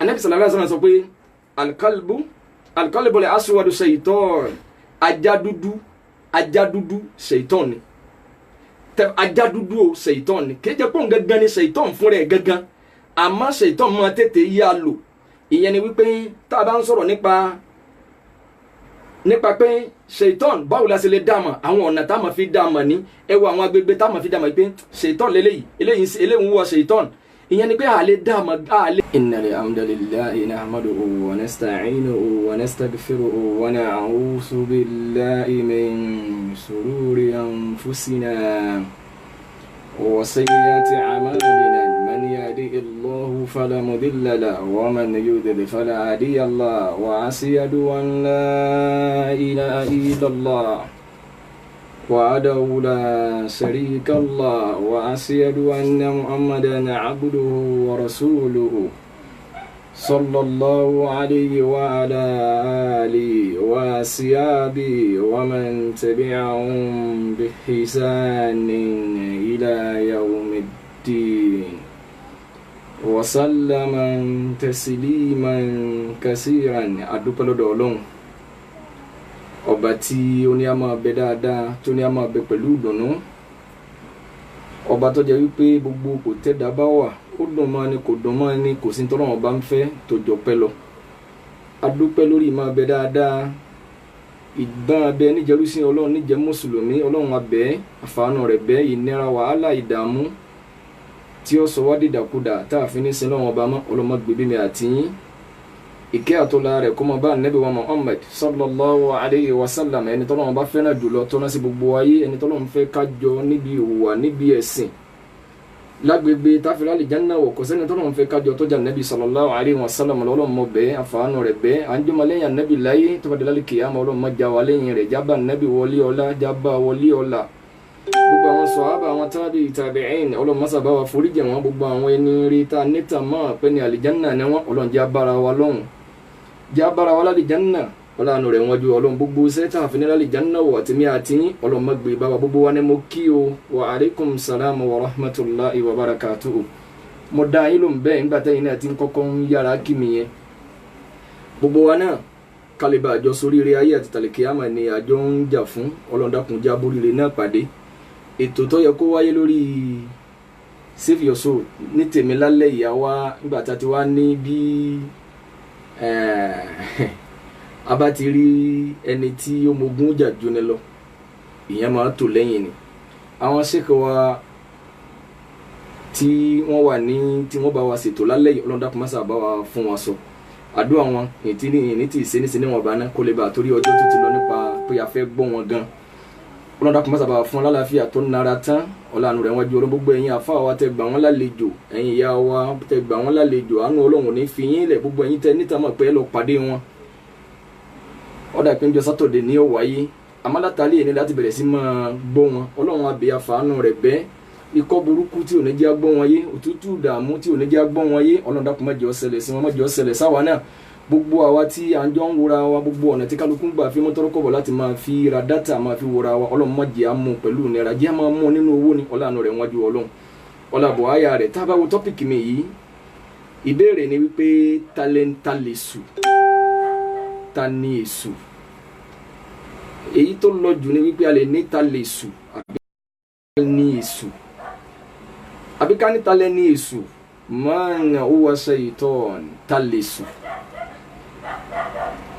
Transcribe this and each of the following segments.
Ànábì sallallahu alaihi wasallam sọ pé alkalbu al-aswadu shaytan, ajá dúdú shaytan ni. Ajá dúdú o shaytan ni, kéje pọ́n gangan ni shaytan fún rẹ̀ gangan, àmọ́ shaytan máa tètè yá lò. Ìyẹn ni wípé tá a bá ń sọ̀rọ̀ nípa pé shaytan báwo la ṣe lè dá mọ̀, àwọn ọ̀nà tá a máa fi dá mọ̀ ní ẹ wo àwọn agbègbè tá a máa fi dá mọ̀ pé shaytan eléyìí ń wọ shaytan. ìyẹn ni pé a lè dá mọ̀ a lè. innal hamdalillahi nahmaduhu wa nasta'inuhu wa nastaghfiruhu wa na'udhu billahi min shururi anfusina wa sayyiati a'malina. من يهده الله فلا مضل له ومن يضلل فلا هادي له وأشهد أن لا إله إلا الله وحده لا شريك له وأشهد أن محمدا عبده ورسوله صلى الله عليه وعلى آله وصحبه ومن تبعهم بإحسان إلى يوم الدين وسلم تسليما كثيرا. adúpẹ́ lọ́dọ̀ Ọlọ́run ọba tí ó ní a máa bẹ dáadáa, tó ní a máa bẹ pẹ̀lú ìdùnnú, ọba tó jẹ́ wípé gbogbo kò tẹ́dá bá wà ó dùn máa ní kò dùn máa ní kò sí tọ́lọ́run bá ń fẹ́ tó jọ pẹ́ lọ. adúpẹ́ lórí máa bẹ dáadáa, ìgbọ́n abẹ níjẹrúsìn Ọlọ́run níjẹ́ mùsùlùmí, Ọlọ́run abẹ́ àfààní rẹ̀ bẹ́ ìnira wàhálà ìdààmú tí ó sọ wá dìdàkudà tá a fi ní sin lọ́wọ́ ọba mọ́ ọlọ́mọ gbèbí mi àti yín. ìkẹ́ àtọ́lá rẹ̀ kó máa bá Ànábì wa Muhammad sallallahu alayhi wa sallam, ẹni tọ́lọ́run bá fẹ́ràn jùlọ tó rán sí gbogbo ayé, ẹni tọ́lọ́run fẹ́ kájọ níbi ìhùwà níbi ẹ̀sìn lágbègbè táfìlà àlìjánnà wọ̀, kò sẹ́ni tọ́lọ́run fẹ́ kájọ tó jà Ànábì sallallahu alayhi wa sallam. ọlọ́mọ bẹ́ẹ̀ àfààní rẹ̀ bẹ́ẹ̀ à ń jọmọ lẹ́yìn Ànábì láyé tó bá dé lálẹ́ kìyàmá, ọlọ́mọ já wa lẹ́yìn rẹ̀, jábà Ànábì wọlé ọlá, jábà wọlé ọlá. gbogbo àwọn sọ̀hábà àwọn tabi'in ọlọ́mọsà bá wa foríjì wọn, gbogbo àwọn ẹni rí ta níta máa pẹ́ ní àlìjánnà ni wọ́n, ọlọ́run jẹ́ abára wa lọ́hùn, jẹ́ abára wa lálìjánnà ọlọ́run rẹ̀ wọ́n ju ọlọ́run gbogbo sẹ́tà àfin lálìjánnà wọ̀ àtìmí àti yín ọlọ́run má gbé bá wa. gbogbo wa ni mo kí o wa alaikum salam wa rahmatullahi wa barakatuhu. mo dá yín ló ń bẹ́ẹ̀ nígbà tẹ́yìn náà ti ń kọ́kọ́ ń yára kí mi yẹn. gbogbo wa náà kálíbà àjọ sóríire ayé àti tàlìkíyàmà ni àjọ ń jà fún, ọlọ́run dákun já boríire náà pàdé. ètò tó yẹ kó wáyé lórí Save Your Soul ní tèmi lálẹ́ ìyá wa nígbà tá a ti wá ní bí a bá ti rí ẹni tí ó mogun jà jóni lọ, ìyẹn máa tò lẹ́yìn ni. àwọn ṣèkọ wa tí wọ́n wà ní tí wọ́n bá wa ṣètò lálẹ́ yìí ọlọ́dà kò má sábà wa fún wọn sọ àdúrà wọn ní tí ìṣe ní wọn bá ná kó lè bá torí ọjọ́ tó ti lọ nípa pé a fẹ́ gbọ́ wọn gan. ọlọ́dà kò má sábà fún lálàáfíà tó nara tán ọlànà rẹ̀ wọ́n ju ọlọ́ gbogbo ẹ̀yin àfa wa tẹ gbà wọ́n lálejò, ẹ̀yin ìyá wa tẹ gbà wọ́n lálejò, àánú Ọlọ́run ní fi yín lẹ̀, gbogbo ẹ̀yin tẹ níta mọ̀ pé ẹ lọ pàdé wọn. ọ̀dà ìpéjọ sátọ̀dẹ̀ ní ó wáyé, àmọ́ látàlí yìí ni láti bẹ̀rẹ̀ sí máa gbọ́ wọn. Ọlọ́run àbí àfàánú rẹ̀ bẹ́ ikọ́ burúkú tí ò ní jẹ́ gbọ́ wọn yé, òtútù dààmú tí ò ní jẹ́ gbọ́ wọn yé, Ọlọ́run dákun má jẹ́ ó ṣẹlẹ̀ sí wọn, má jẹ́ ó ṣẹlẹ̀ sáwa náà. gbogbo àwa tí à ń jọ ń wora wa, gbogbo ọ̀nà tí kálukú gbà fi mọ́tọ́rọ́kọ̀bọ̀ láti máa fi ra dátà máa fi wora wa, Ọlọ́run má jẹ́ àmú pẹ̀lú ìnira, jẹ́ máa mú nínú owó ni ọlànà rẹ̀ wájú Ọlọ́run ọlàbọ̀ àyà rẹ̀. tá a bá wo tọ́pìkì mi yìí, ìbéèrè ni wípé ta lè sù, ta ni èṣù. èyí tó lọ jù ni wípé a lè ní ta lè sù àbí ká ní èṣù, àbí ká ní ta lè ní èṣù. man huwa shaytan, ta lè sù,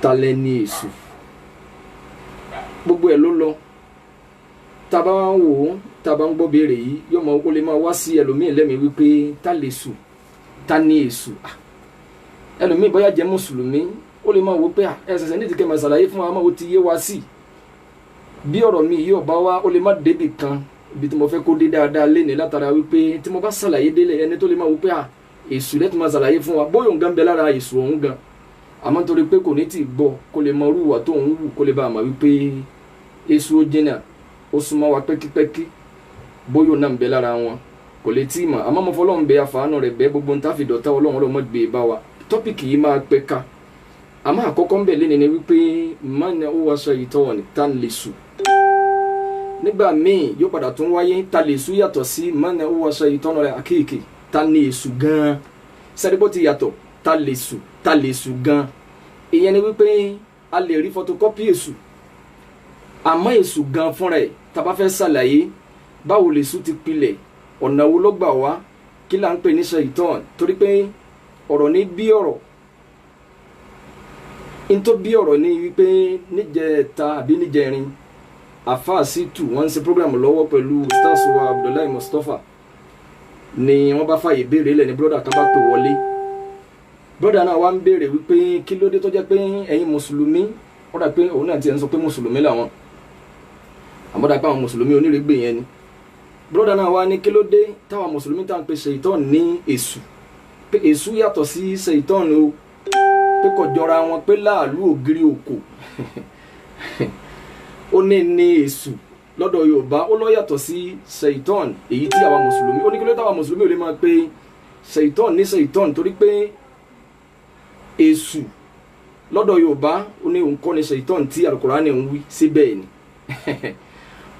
ta lè ní èṣù. gbogbo ẹ̀ ló lọ. tá a bá wò ó, tá a bá ń gbọ́ béèrè yìí yóò mọ ó lè máa wá sí ẹlòmíì lẹ́mìí wípé ta lè sù, ta ní èṣù. ẹlòmíì bóyá jẹ́ mùsùlùmí ó lè máa wò pé ẹ̀sẹ̀sẹ̀ ní ti kẹ́ máa ṣàlàyé fún wa máa wo ti yé wa sí. bí ọ̀rọ̀ mi yìí ọba wa ó lè má débì kan ibi tí mo fẹ́ kó dé dáadáa léni látara wípé tí mo bá ṣàlàyé délé ẹni tó lè máa wò pé èṣù lẹ́tọ̀ máa ṣàlàyé fún wa, bóyá òun gan bẹ lára èṣù òun gan, àmọ́ nítorí pé kò ní tì gbọ́ kó lè mọ orúwà tó ń wù, kó lè bá a mọ̀ wípé èṣù ó jìnnà ó súnmọ́ wa pẹ́kípẹ́kí, bóyá òun náà ń bẹ lára wọn kò lè tí ì mọ̀. àmọ́ mo fọlọ́run bẹ àfàánù rẹ̀ bẹ́ gbogbo nta fi dọ̀tá Ọlọ́run mọ́ gbé bá wa. tọ́pìkì yìí máa pẹ́ ká, àmọ́ àkọ́kọ́ ń bẹ̀ lé ni wípé man huwa shaytan, ta lè sù. nígbà míì yóò padà tún wáyé ta lè sù yàtọ̀ sí man huwa shaytan rẹ̀ akéèké, ta ní èṣù gan-an. sẹ́ni bó ti yàtọ̀ ta lè sùn gan ìyẹn ni wípé a lè rí photocopy èṣù àmọ́ èṣù gan fúnra ẹ̀ tá bá fẹ́ ṣàlàyé báwo lèṣù ti pilẹ̀ ọ̀nà wo ló gbà wá kí là ń pè ní ṣàìtàn torí pé ọ̀rọ̀ ní bí ọ̀rọ̀ n tó bí ọ̀rọ̀ ní wípé níjẹta àbí níjẹrin àfáà Ṣítù wọ́n ń ṣe program lọ́wọ́ pẹ̀lú stars wa Abdullahi Mustapha ni wọ́n bá fàyè béèrè lẹ̀ ní brọ́dà kan bá pè wọlé brọ́dà náà wá ń béèrè wípé kí ló dé tó jẹ́ pé ẹ̀yin mùsùlùmí wọ́n dà pé òun náà ti ń sọ pé mùsùlùmí làwọn àmọ́ dà pé àwọn mùsùlùmí onírègbè yẹn ni brọ́dà náà wá ní kí ló dé táwọn mùsùlùmí tá à ń pe ṣèitán ní èṣù pé èṣù yàtọ̀ sí ṣèitán o pé kò jọra wọn pé láàlú ògiri òkò ó ní èṣù lọ́dọ̀ Yorùbá ó lọ yàtọ̀ sí ṣèitán èyí tí àwa mùsùlùmí ó ní kí ló táwa mùsùlùmí ò lè máa pe ṣèitán ní ṣèitán torí pé èṣù lọ́dọ̀ Yorùbá ó ní òun kọ́ ní ṣèitán tí Al-Qur'ani ń wí síbẹ̀ ni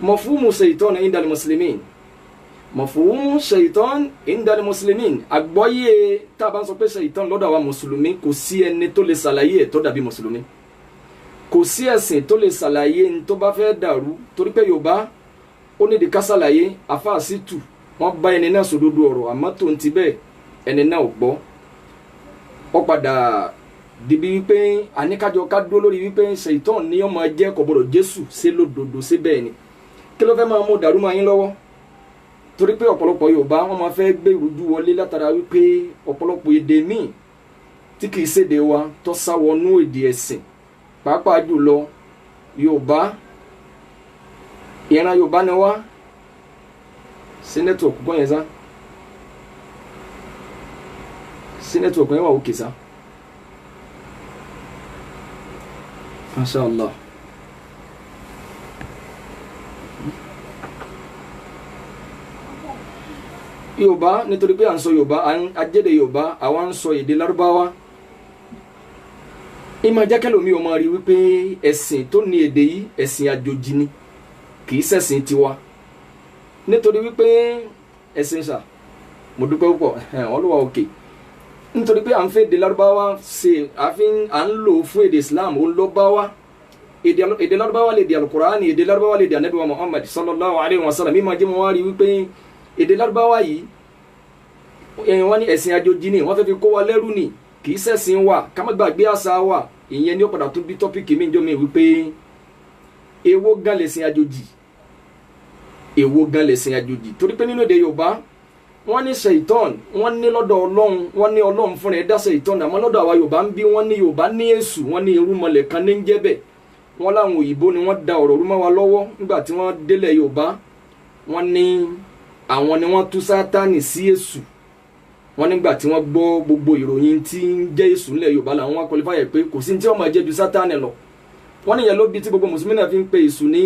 mafhumu ṣèitán indal muslimin mafhumu ṣèitán indal muslimin àgbọ́yé tá a bá ń sọ pé ṣèitán lọ́dọ̀ àwa mùsùlùmí kò sí ẹni tó lè ṣàlàyé ẹ̀ tó dàbí mùsùlùmí kò sí ẹ̀sìn tó lè ṣàlàyé ní tó bá fẹ́ dàrú torí pé Yorùbá ó nídìí ká ṣàlàyé àfáà Ṣítù wọ́n bá ẹni náà sòdodo ọ̀rọ̀ àmọ́ tó ń ti bẹ́ẹ̀ ẹni náà ò gbọ́ ó padà dìbí wípé àníkájọ ká dúró lórí wípé ṣèitán ní ọmọ jẹ́ kò gbọdọ̀ Jésù ṣe lódodo ṣe bẹ́ẹ̀ ni kí ló fẹ́ máa mú dàrú máa yín lọ́wọ́ torí pé ọ̀pọ̀lọpọ̀ Yorùbá wọ́n máa fẹ́ gbé ìrújú wọlé látara wípé ọ̀pọ̀lọpọ̀ èdè míì tí kìí ṣèdè wa tó sáwọnú èdè ẹ̀sìn pàápàá jùlọ Yorùbá ìran Yorùbá ni wá sí nẹ́tíwọ̀kì gbọ́n yẹn sá sí nẹ́tíwọ̀kì yẹn wà òkè sá Masha Allah. Yorùbá nítorí pé à ń sọ Yorùbá ajédè Yorùbá àwa ń sọ èdè Lárúbáwá ìmọ̀ jákèlómi ò máa rí wípé ẹ̀sìn tó ní èdè yìí ẹ̀sìn àjòjì ni kì í ṣẹ̀sìn tiwa nítorí wípé ẹ̀sìn ṣà mo dúpẹ́ púpọ̀ ọlọ́wà òkè nítorí pé à ń fẹ́ èdè Lárúbáwá ṣe à ń lò fún èdè Islam ó ń lọ bá wa èdè Lárúbáwá lè di Al-Qur'ani èdè Lárúbáwá lè di Ànábì wa Muhammad sallallahu alayhi wa sallam mímọ̀ jẹ́ mo wá rí wípé èdè Lárúbáwá yìí wọ́n ní ẹ̀sìn àjòjì ni wọ́n fẹ́ fi kó wa lẹ́rú ni kì í ṣẹ̀sìn wa ká má gbàgbé àṣà wa ìyẹn ní ó padà tún bí tọ́pìkì mi jọ mi wípé èwo gan lẹ̀sìn àjòjì èwo gan lẹ̀sìn àjòjì torí pé nínú èdè Yorùbá wọ́n ní ṣèitán wọ́n ní lọ́dọ̀ Ọlọ́run wọ́n ní Ọlọ́run fúnra ẹ̀ dá ṣèitán àmọ́ lọ́dọ̀ àwa Yorùbá ń bí wọ́n ní Yorùbá ní èṣù wọ́n ní irúnmọlẹ̀ kan ní ń jẹ́ bẹ́ẹ̀ wọ́n láwọn òyìnbó ni wọ́n da ọ̀rọ̀ rú mọ́ wa lọ́wọ́ nígbà tí wọ́n délẹ̀ Yorùbá wọ́n ní àwọn ni wọ́n tú Sátánì sí èṣù wọ́n nígbà tí wọ́n gbọ́ gbogbo ìròyìn tí ń jẹ́ èṣù ńlẹ̀ Yorùbá làwọn wá qualify pé kò sí tí wọ́n máa jẹ́ ju Sátánì lọ wọ́n níyẹn ló bí tí gbogbo mùsùlùmí náà fi ń pe èṣù ní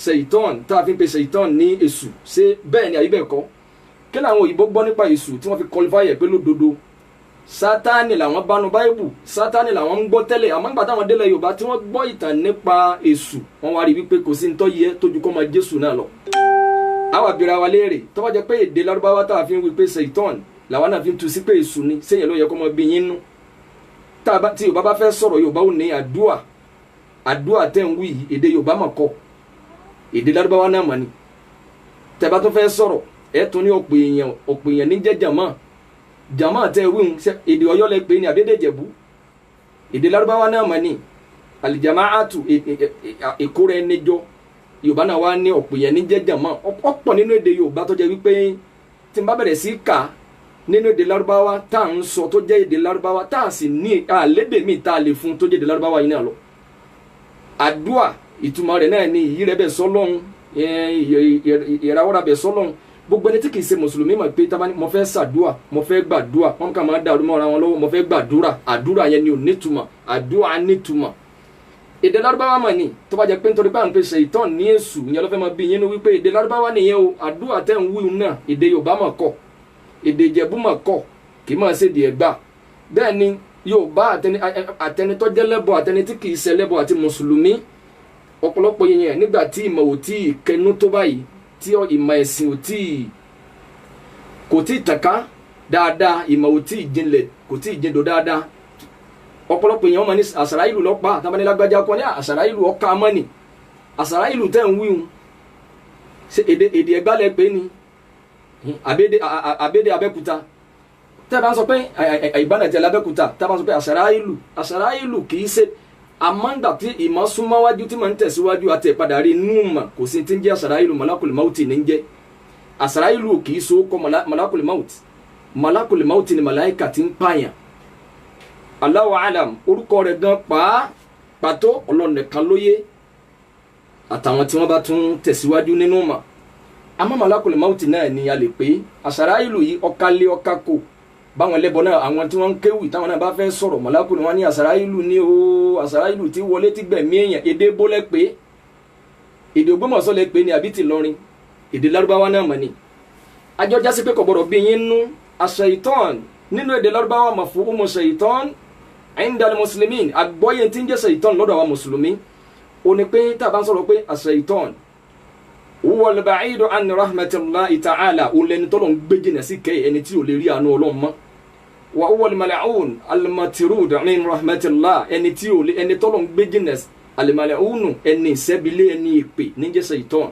ṣèitán tá a fi ń pe ṣèitán ní èṣù ṣé bẹ́ẹ̀ ni àbí bẹ́ẹ̀ kọ́ kí làwọn òyìnbó gbọ́ nípa èṣù tí wọ́n fi qualify pé lódodo Sátánì làwọn bá nu báíbù Sátánì làwọn ń gbọ́ tẹ́lẹ̀ àmọ́ nígbà táwọn délẹ̀ Yorùbá tí wọ́n gbọ́ ìtàn nípa èṣù wọ́n wá rí wípé kò sí ń tọ́ yẹ tójú kọ́ máa Jésù náà lọ àwa bìíra wa léèrè tó bá jẹ́ pé èdè Lárúbáwá tá a fi ń wí pé ṣèitán làwọn náà fi ń tu sí pé èṣù ni sẹ́yìn ló yẹ kó mọ bí yín nú tí Yorùbá bá fẹ́ sọ̀rọ̀ Yorùbá ò ní àdúà tẹ́ ń wí yìí èdè Yorùbá mà kọ́ èdè Lárúbáwá náà mà ní tẹ́ bá tó fẹ́ sọ̀rọ̀ ẹ̀ tún ní ọ̀pọ̀ èèyàn ní jẹ́ jàmá tẹ́ wíhun èdè Ọ̀yọ́ lẹ pé ní àbẹ́dẹ̀ Ìjẹ̀bú èdè Lárúbáwá náà mà ní àlìjàmáàtù ìkóra ẹni jọ Yorùbá náà wá ní ọ̀pọ̀ èèyàn ní jẹ́ jàmá ọ̀pọ̀ nínú èdè Yorùbá tó jẹ́ wípé tí n bá bẹ̀rẹ̀ sí kà nínú èdè Lárúbáwá tá à ń sọ tó jẹ́ èdè Lárúbáwá tá à sì ní àlédè míì tá a lè fún tó jẹ́ èdè Lárúbáwá yìí náà lọ. àdúà ìtumọ̀ rẹ̀ náà ni ìyí rẹ̀ bẹ̀ sọ́lọ́hún ìràwọ̀ra bẹ̀ sọ́lọ́hún gbogbo ẹni tí kì í ṣe mùsùlùmí mọ̀ pé tábà ní mo fẹ́ ṣàdúà mo fẹ́ gbàdúà wọn kà máa dàrú mọ́ra wọn lọ́wọ́ mo fẹ́ gbàdúrà àdúrà yẹn ni ò nítumọ̀ àdúà nítumọ̀ èdè Lárúbáwá mà ní tó bá jẹ́ pé nítorí pé à ń pe ṣèitán ní èṣù ìyẹn ló fẹ́ máa bí yín ní wípé èdè Lárúbáwá nìyẹn o àdúà tẹ́ ń wíwù náà èdè Yorùbá mà kọ́ èdè Ìjẹ̀bú mà kọ́ kì í máa ṣe èdè Ẹ̀gbá bẹ́ẹ̀ ni Yorùbá àtẹni tó jẹ́ lẹ́bọ àtẹni tí kì í ṣe lẹ́bọ àti mùsùlùmí ọ̀pọ̀lọpọ̀ yẹn nígbà tí ìmọ̀ ò tí ì kẹnu tó báyìí tí ìmọ̀ ẹ̀sìn kò tí ì tànká dáadáa ìmọ̀ ò tí ì jinlẹ̀ kò tí ì jindò dáadáa ọ̀pọ̀lọpọ̀ èèyàn mọ̀ ní Àsàráìlù lọ́pàá tábàní lágbájá kan ní Àsàráìlù ọ̀ka mọ́nì Àsàráìlù tẹ̀ ń wíhun ṣe èdè Ẹ̀gbálẹ̀ pé ni àbédè Abẹ́òkúta tẹ́ bá ń sọ pé ìbánàjẹ́ l'Abẹ́òkúta tẹ́ bá ń sọ pé Àsàráìlù kì í ṣe àmọ́ngbà tí ìmọ̀ súnmọ́wájú tí máa ń tẹ̀síwájú àti ìpadà rí inú mọ̀ kò sí ti ń jẹ́ Àsàráìlù Malakul Mauti ní ń jẹ́ Àsàráìlù kì í so kọ́ Malakul Mauti Malakul Mauti ni màláìkà tí ń pààyàn Allahu alam orúkọ rẹ̀ gan pàtó Ọlọ́run nìkan lóye àtàwọn tí wọ́n bá tún tẹ̀síwájú nínú mọ̀ àmọ́ Malakul Mauti náà ni a lè pé Àsàráìlù yìí ọ̀kálé ọ̀kákò báwọn ẹlẹ́bọ náà àwọn tí wọ́n ń kéwì táwọn náà bá fẹ́ sọ̀rọ̀ Malakul wọn ní Àsàráìlù ní o Àsàráìlù tí wọlé tí gbẹ̀mí èèyàn èdè bólẹ̀ pé èdè Ògbómọ̀ṣọ́ lẹ pé ni àbí ti Ìlọrin èdè Lárúbáwá náà mọ̀ ni àjọ jásí pé kò gbọdọ̀ bí yín nú aṣ-ṣaitan nínú èdè Lárúbáwá mafhumu ṣaitan inda al-muslimin àgbọ́yé tí ń jẹ́ ṣaitan lọ́dọ̀ àwọn mùsùlùmí ó ní pé tá a bá ń sọ̀rọ̀ pé aṣ-ṣaitan huwa al-ba'idu an rahmatillahi ta'ala ó lẹni tọ́lọ̀ ń gbé jìnà sí kẹ́ ẹni tí ò lè rí àánú Ọlọ́run mọ́ wa huwa al-mal'un al-matrud min rahmatillah ẹni tí ò lè ẹni tọ́lọ̀ ń gbé jìnà al-mal'un ẹni ìṣẹ́bílé ẹni ìpè ní jẹ́ ṣaitan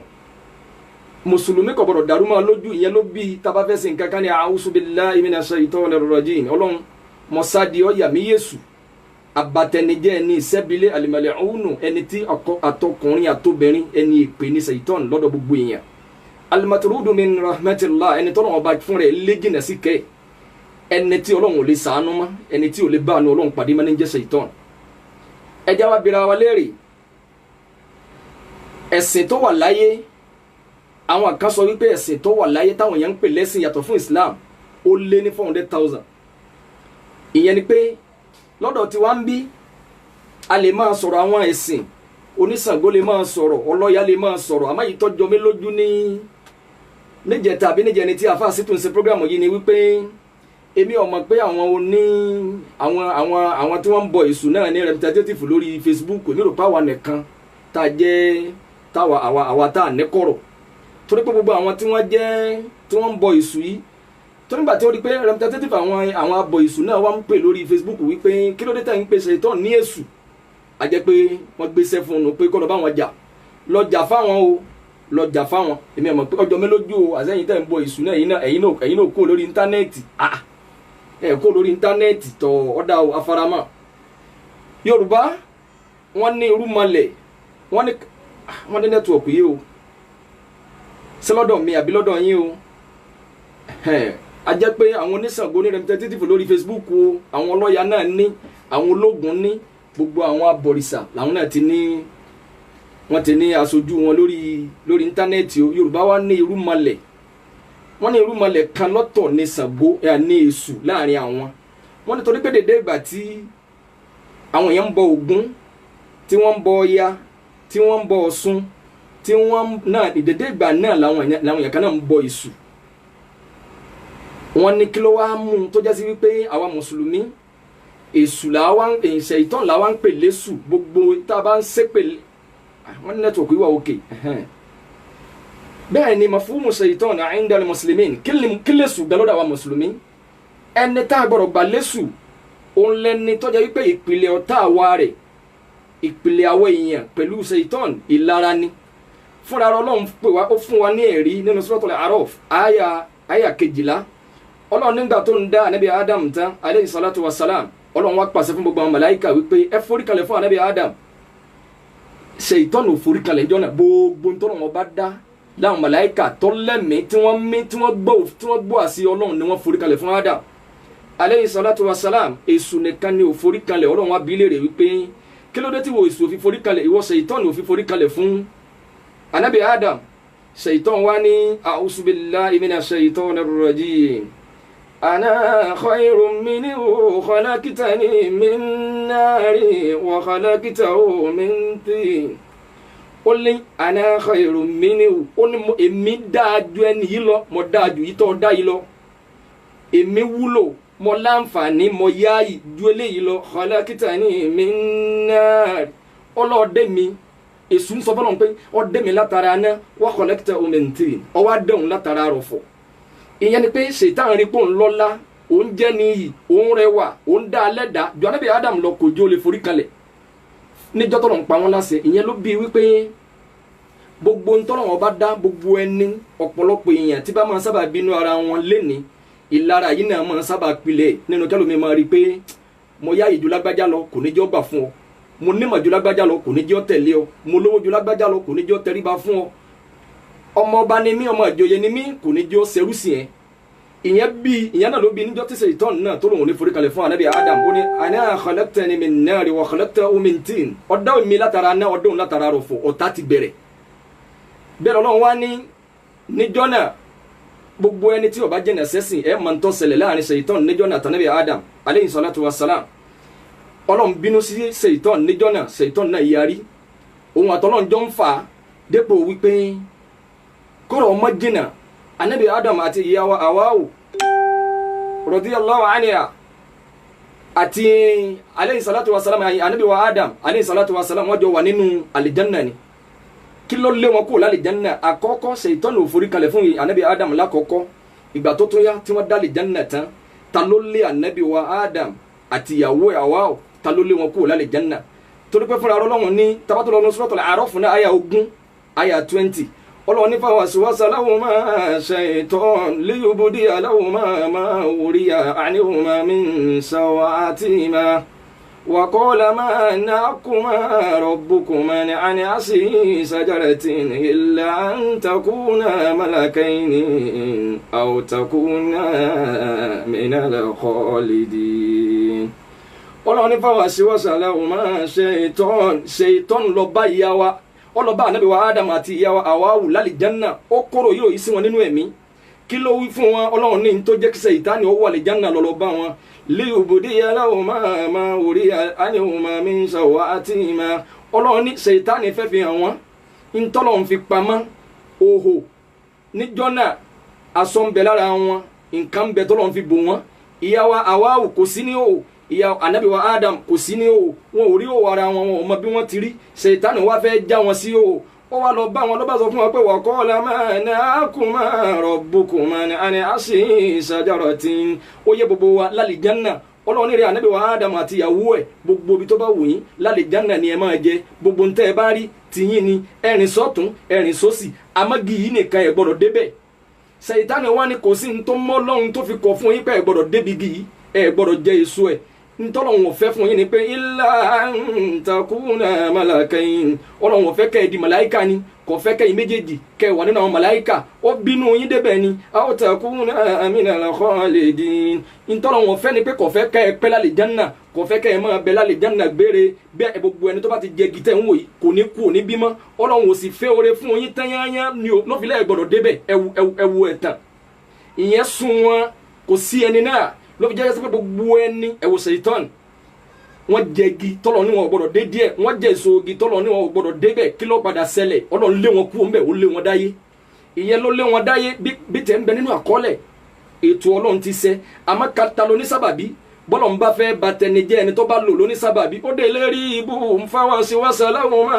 mùsùlùmí kò gbọdọ̀ dàrú máa lójú ìyẹn ló bí tábà fẹ́ sìn kankan ní a'udhu billahi minash shaitonir rajim Ọlọ́run mọ̀sáàdì ọ̀yà mi Yésù abatẹnijẹ́ ẹni ìṣẹ́bílé al-mal'un ẹni tí àtọkùnrin àtobìnrin ẹni ìpè ní ṣaitan lọ́dọ̀ gbogbo èèyàn al-matrudu min rahmatillah ẹni tọ́lọ́run ọba fún rẹ̀ lé jìnà sí kẹ́ ẹni tí Ọlọ́run ò lè ṣàánú mọ́ ẹni tí ò lè bá àánú Ọlọ́run pàdé mọ́ ní jẹ́ ṣaitan ẹjá wa bira wa léèrè ẹ̀sìn tó wà láyé àwọn kan sọ wípé ẹ̀sìn tó wà láyé táwọn èèyàn ń pè lẹ́sìn yàtọ̀ fún Islam ó lé ní 400,000 ìyẹn ni pé lọ́dọ̀ tí wá ń bí a lè máa sọ̀rọ̀ àwọn ẹ̀sìn oníṣàngó lè máa sọ̀rọ̀ ọlọ́ya lè máa sọ̀rọ̀ àmọ́ yìí tọ́jọ́ mi lójú níjẹta àbí níjẹni tí àfáà sí tó ń ṣe program yìí ni wípé èmi ò mọ̀ pé àwọn tí wọ́n ń bọ èṣù náà ní representative lórí Facebook nírò páwa nìkan tá a jẹ́ àwa tá a nẹ́kọ̀rọ̀ torí pé gbogbo àwọn tí wọ́n ń bọ èṣù yìí tó nígbà tí ó rí pé representative àwọn abọ èṣù náà wá ń pè lórí Facebook wípé kí ló dé tẹ̀ ń pè ṣètọ́ ní èṣù a jẹ́ pé wọ́n gbéṣẹ́ fún un pé kọ́ lọ bá wọn jà lọ́jà fáwọn o lọ́jà fáwọn èmi àmọ́ pé ọjọ́ mélòó o àsẹ́yìn tẹ̀ ń bọ èṣù náà ẹ̀yin náà kó lórí íńtánẹ́ẹ̀tì kó lórí íńtánẹ́ẹ̀tì tọ̀ ọ̀dà afaramọ́ Yorùbá wọ́n ní irúmọlẹ̀ wọ́n ní nẹ́tíwọ̀kì yìí o sí lọ́dọ̀ mi àbí lọ́dọ̀ yín o a jẹ́ pé àwọn oníṣàngó ní representative lórí Facebook o àwọn ọlọ́ya náà ní àwọn ológun ní gbogbo àwọn abọ̀rìṣà làwọn náà wọ́n ti ní aṣojú wọn lórí íńtánẹ́ẹ̀tì o Yorùbá wa ní irúmọlẹ̀ wọ́n ní irúmọlẹ̀ kan lọ́tọ̀ ní Ṣàngó ní Èṣù láàrin àwọn wọ́n ní torí pé dédé ìgbà tí àwọn èèyàn ń bọ Ògún tí wọ́n ń bọ Ọya tí wọ́n ń bọ Ọ̀ṣun tí wọ́n náà dédé ìgbà náà làwọn èèyàn kan náà ń bọ Èṣù wọ́n ní kí ló wá mú un tó jásí wípé àwa mùsùlùmí Èṣù Ṣàítánì làwa ń pè lésù gbogbo tá a bá ń ṣépè wọ́n ní nẹ́tíwọ̀kì wà òkè bẹ́ẹ̀ ni mafhumu Ṣàítánì inda al-muslimin kí lésù gbẹ lọ́dọ̀ àwa mùsùlùmí ẹni tá a gbọ́dọ̀ gbà lésù òun lẹni tó jẹ́ wípé ìpìlẹ̀ ọ̀tá àwa rẹ̀ ìpìlẹ̀ àwọ̀ èèyàn pẹ̀lú Ṣàítánì ìlara ni fúnra Ọlọ́run pè wá ó fún wa ní ẹ̀rí nínú Suratul A'raf àyà 12 Ọlọ́run nígbà tó ń dá ànábì Adam tán alayhi salatu wa salam Ọlọ́run wá pàṣẹ fún gbogbo àwọn màláíkà wípé ẹ foríkalẹ̀ fún ànábì Adam Ṣàítánì ò foríkalẹ̀ ìjọ náà gbogbo nítorí wọn bá dá láwọn màláíkà tó lẹ́mí tí wọ́n gbọ́ àṣì Ọlọ́run ni wọ́n foríkalẹ̀ fún Adam alayhi salatu wa salam Èṣù nìkan ni ò foríkalẹ̀ Ọlọ́run wá bi léèrè wípé kí ló dé tí wo Èṣù ò fi foríkalẹ̀ ìwọ Ṣàítánì ò fi foríkalẹ̀ fún ànábì Adam Ṣàítánì wá ní a'udhu billahi minash shaitonir rajim أنا خير منه خلقتني من نار وخلقته من طين ó ní أنا خير منه ó ní èmi dáa jù ẹni yìí lọ mo dáa jù yìí tó dá yìí lọ èmi wúlò mo láǹfààní mo yáàyè ju eléyìí lọ خلقتني من نار ọlọ́ọ̀dẹ́ mi Èṣù ń sọ fọ́nà pé ọdẹ́ mi látara náà وخلقته من طين ọwọ́ adẹ́hùn látara rọ̀fọ̀ ìyẹn ni pé Ṣàítánì rí pò ń lọ́lá òun jẹ́ níyì òun rẹwà òun dá alẹ́ dá ju anabi Adam lọ kò jó lè forí kalẹ̀ níjọ́ tọ́lọ̀ ń pa wọ́n láṣẹ ìyẹn ló bí wípé gbogbo ntọ́lọ̀ wọn bá dá gbogbo ẹni ọ̀pọ̀lọpọ̀ èèyàn tí bá máa sábà bínú ara wọn léni ìlara yìí náà máa sábà pilẹ̀ nínú kẹlòmí máa rí i pé mo yá ìjù lágbájá lọ kò ní jẹ́ ó gbà fún ọ mo nímọ̀ jù lágbájá lọ kò ní jẹ́ ó tẹ̀lé ọ mo lówó jù lágbájá lọ kò ní jẹ́ ó tẹríba fún ọ ọmọ ọba ni mí ọmọ ìjòyè ni mí kò ní jẹ́ ó ṣerú sí ẹ ìyẹn náà ló bí níjọ́ tí Ṣáítánì náà tó lòun ní forí kalẹ̀ fún anabi Adam ó ní ana khalaqtani min nari wa khalaqtahu min tin ọ̀dá mi látara náà ọ̀dọ́ látara rọ̀ fún ọ̀tá ti bẹ̀rẹ̀ bẹ́ẹ̀ Ọlọ́run wá ní níjọ́ náà gbogbo ẹni tí ó bá jẹ́nà sẹ́sìn ẹ̀ máa ń tó ṣẹlẹ̀ láàrin Ṣáítánì níjọ́ náà tànàbí Adam aleyhi salatu wa salam Ọlọ́run bínú sí Ṣáítánì níjọ́ náà Ṣáítánì náà yarí òun àtọ́lọ́run jọ ń fà dépò wípé kọ́rọ̀ ọmọ jìnà anabi Adam àti ìyàwó Hawa radiyallahu anha àti aleyhi salatu wa salam anabi wa Adam aleyhi salatu wa salam wọ́n jọ wà nínú alìjánná ni kí ló lé wọn kó lálìjánná àkọ́kọ́ Ṣáítánì ò forí kalẹ̀ fún anabi Adam lákọ́kọ́ ìgbà tó tún yá tí wọ́n dá alìjánná tán ta ló lé anabi wa Adam àti ìyàwó Hawa ta ló lé wọn kó lálìjánná torí pé fúnra Ọlọ́run ní tabatolo ní Suratul A'raf fún àyà 20 àyà 20 Ọlọ́run ní fawaswasa lahuma Ṣáítánù liyubdiya lahuma ma wuriya anhuma min sawatihima وقال ما نهاكما ربكما عن هذه شجرة إلا أن تكونا ملكين أو تكونا من الخالدين Ọlọ́run ní fawaswasa lahuma Ṣáítánù lọ bá ìyá wa ọlọ́ba ànábì wa Ádámù àti ìyá wa Háwà lálìjánná ó kóró yóò yí sí wọn nínú ẹ̀mí kí ló wí fún wọn Ọlọ́run ní tó jẹ́ kí Ṣáítánì ó wà àlìjánná lọ́lọ́ bá wọn liyubdiya lahuma ma wuriya anhuma min sawatihima Ọlọ́run ní Ṣáítánì fẹ́ fi hàn wọ́n ntọ́lọ́run fi pamọ́ òhò níjọ́ náà aṣọ ń bẹ lára wọn nǹkan ń bẹ tọ́lọ́run fi bò wọ́n ìyá wa Háwà kò sí ní òhò ìyá ànábì wa Adam kò sí ní òhò wọn ò rí òhò ara wọn wọn ò mọ bí wọ́n ti rí Ṣáítánì wá fẹ́ já wọn sí òhò ó wá lọ bá wọn ló bá sọ fún wọn pé wa qala ma nahakuma rabbukuma an hadhihi shajaratin ó yẹ gbogbo wa lálìjánná Ọlọ́run rẹ̀ ànábì wa Adam àti ìyàwó ẹ̀ gbogbo ibi tó bá wù yín lálìjánná ni ẹ máa jẹ gbogbo ntẹ́ ẹ bá rí tìyín ni ẹ̀rìn sọ́tún ẹ̀rìn sósì amági yìí nìkan ẹ gbọ́dọ̀ débẹ̀ Ṣáítánì wá ní kò sí ní tó mọ́ Ọlọ́run tó fi kọ̀ fún yín pé ẹ gbọ́dọ̀ débi yìí ẹ gbọ́dọ̀ jẹ èso ẹ̀ ntọ́lọ́run ò fẹ́ fún yín ni pé illa an takuna malakain Ọlọ́run ò fẹ́ kẹ́ ẹ di màláìka ni kò fẹ́ kẹ́ ẹ méjèèjì kẹ́ ẹ wà nínú àwọn màláìka ó bínú yín débẹ̀ ni aw takuna minal khalidin ntọ́lọ́run ò fẹ́ ni pé kò fẹ́ kẹ́ ẹ pẹ́ lálìjánná kò fẹ́ kẹ́ ẹ máa bẹ lálìjánná gbére bẹ́ẹ̀ gbogbo ẹni tó bá ti jẹ gìtẹ́ ń wò yìí kò ní kú òní bímọ Ọlọ́run ò sì fẹ́ oore fún yín tányányá ni ò lọ́fìlẹ́ gbọ́dọ̀ débẹ̀ ẹwu ẹ̀tàn ìyẹn sun wọn kò sí ẹni náà ló fi jẹ́ pé gbogbo ẹni ẹ̀wò Ṣáítánì wọ́n jẹ igi tọ́lọ̀ ní wọn ò gbọ́dọ̀ dé díẹ̀ wọ́n jẹ èso igi tọ́lọ̀ ní wọn ò gbọ́dọ̀ dé bẹ́ẹ̀ kí ló padà ṣẹlẹ̀ Ọlọ́run lé wọn kú ńbẹ̀ ó lé wọn dáyé ìyẹn ló lé wọn dáyé bí tẹ̀ ń bẹ nínú àkọọ́lẹ̀ ètò Ọlọ́run ti ṣẹ àmọ́ kata ló ní sábàbí bọ́lọ̀ ń bá fẹ́ ba tẹni jẹ́ ẹni tó bá lò ló ní sábàbí ó dé lérí ibú fawaswasa lahuma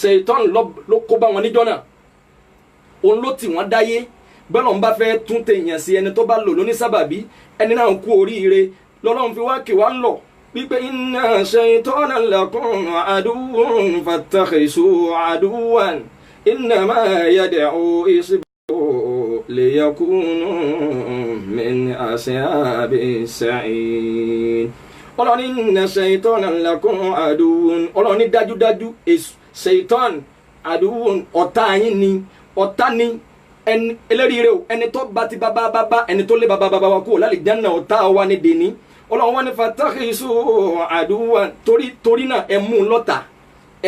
Ṣáítánì ló kó bá wọn níjọ́ náà òun ló tì wọ́n dáyé bọ́lọ̀ ń bá fẹ́ tún tèèyàn sí ẹni tó bá lò lóní sábàbí ẹni náà kú oríire lọ́lọ́run fi wá kì wá ń lọ wípé inna Ṣáítánà lakum aduwwun fattakhidhuhu aduwwan innama yad'u hizbahu liyakunu min ashabis sa'ir Ọlọ́run inna Ṣáítánà lakum aduwwun Ọlọ́run ní dájúdájú Ṣáítánì aduwwun ọ̀tá yín ni ọ̀tá ni ẹni eléríire o ẹni tó bá ti bábá ẹni tó lé bábá wa kú lálìjánná ọ̀tá wa ní dèní Ọlọ́run wá ní fatakhisu aduwan torí náà ẹ mú lọ́tà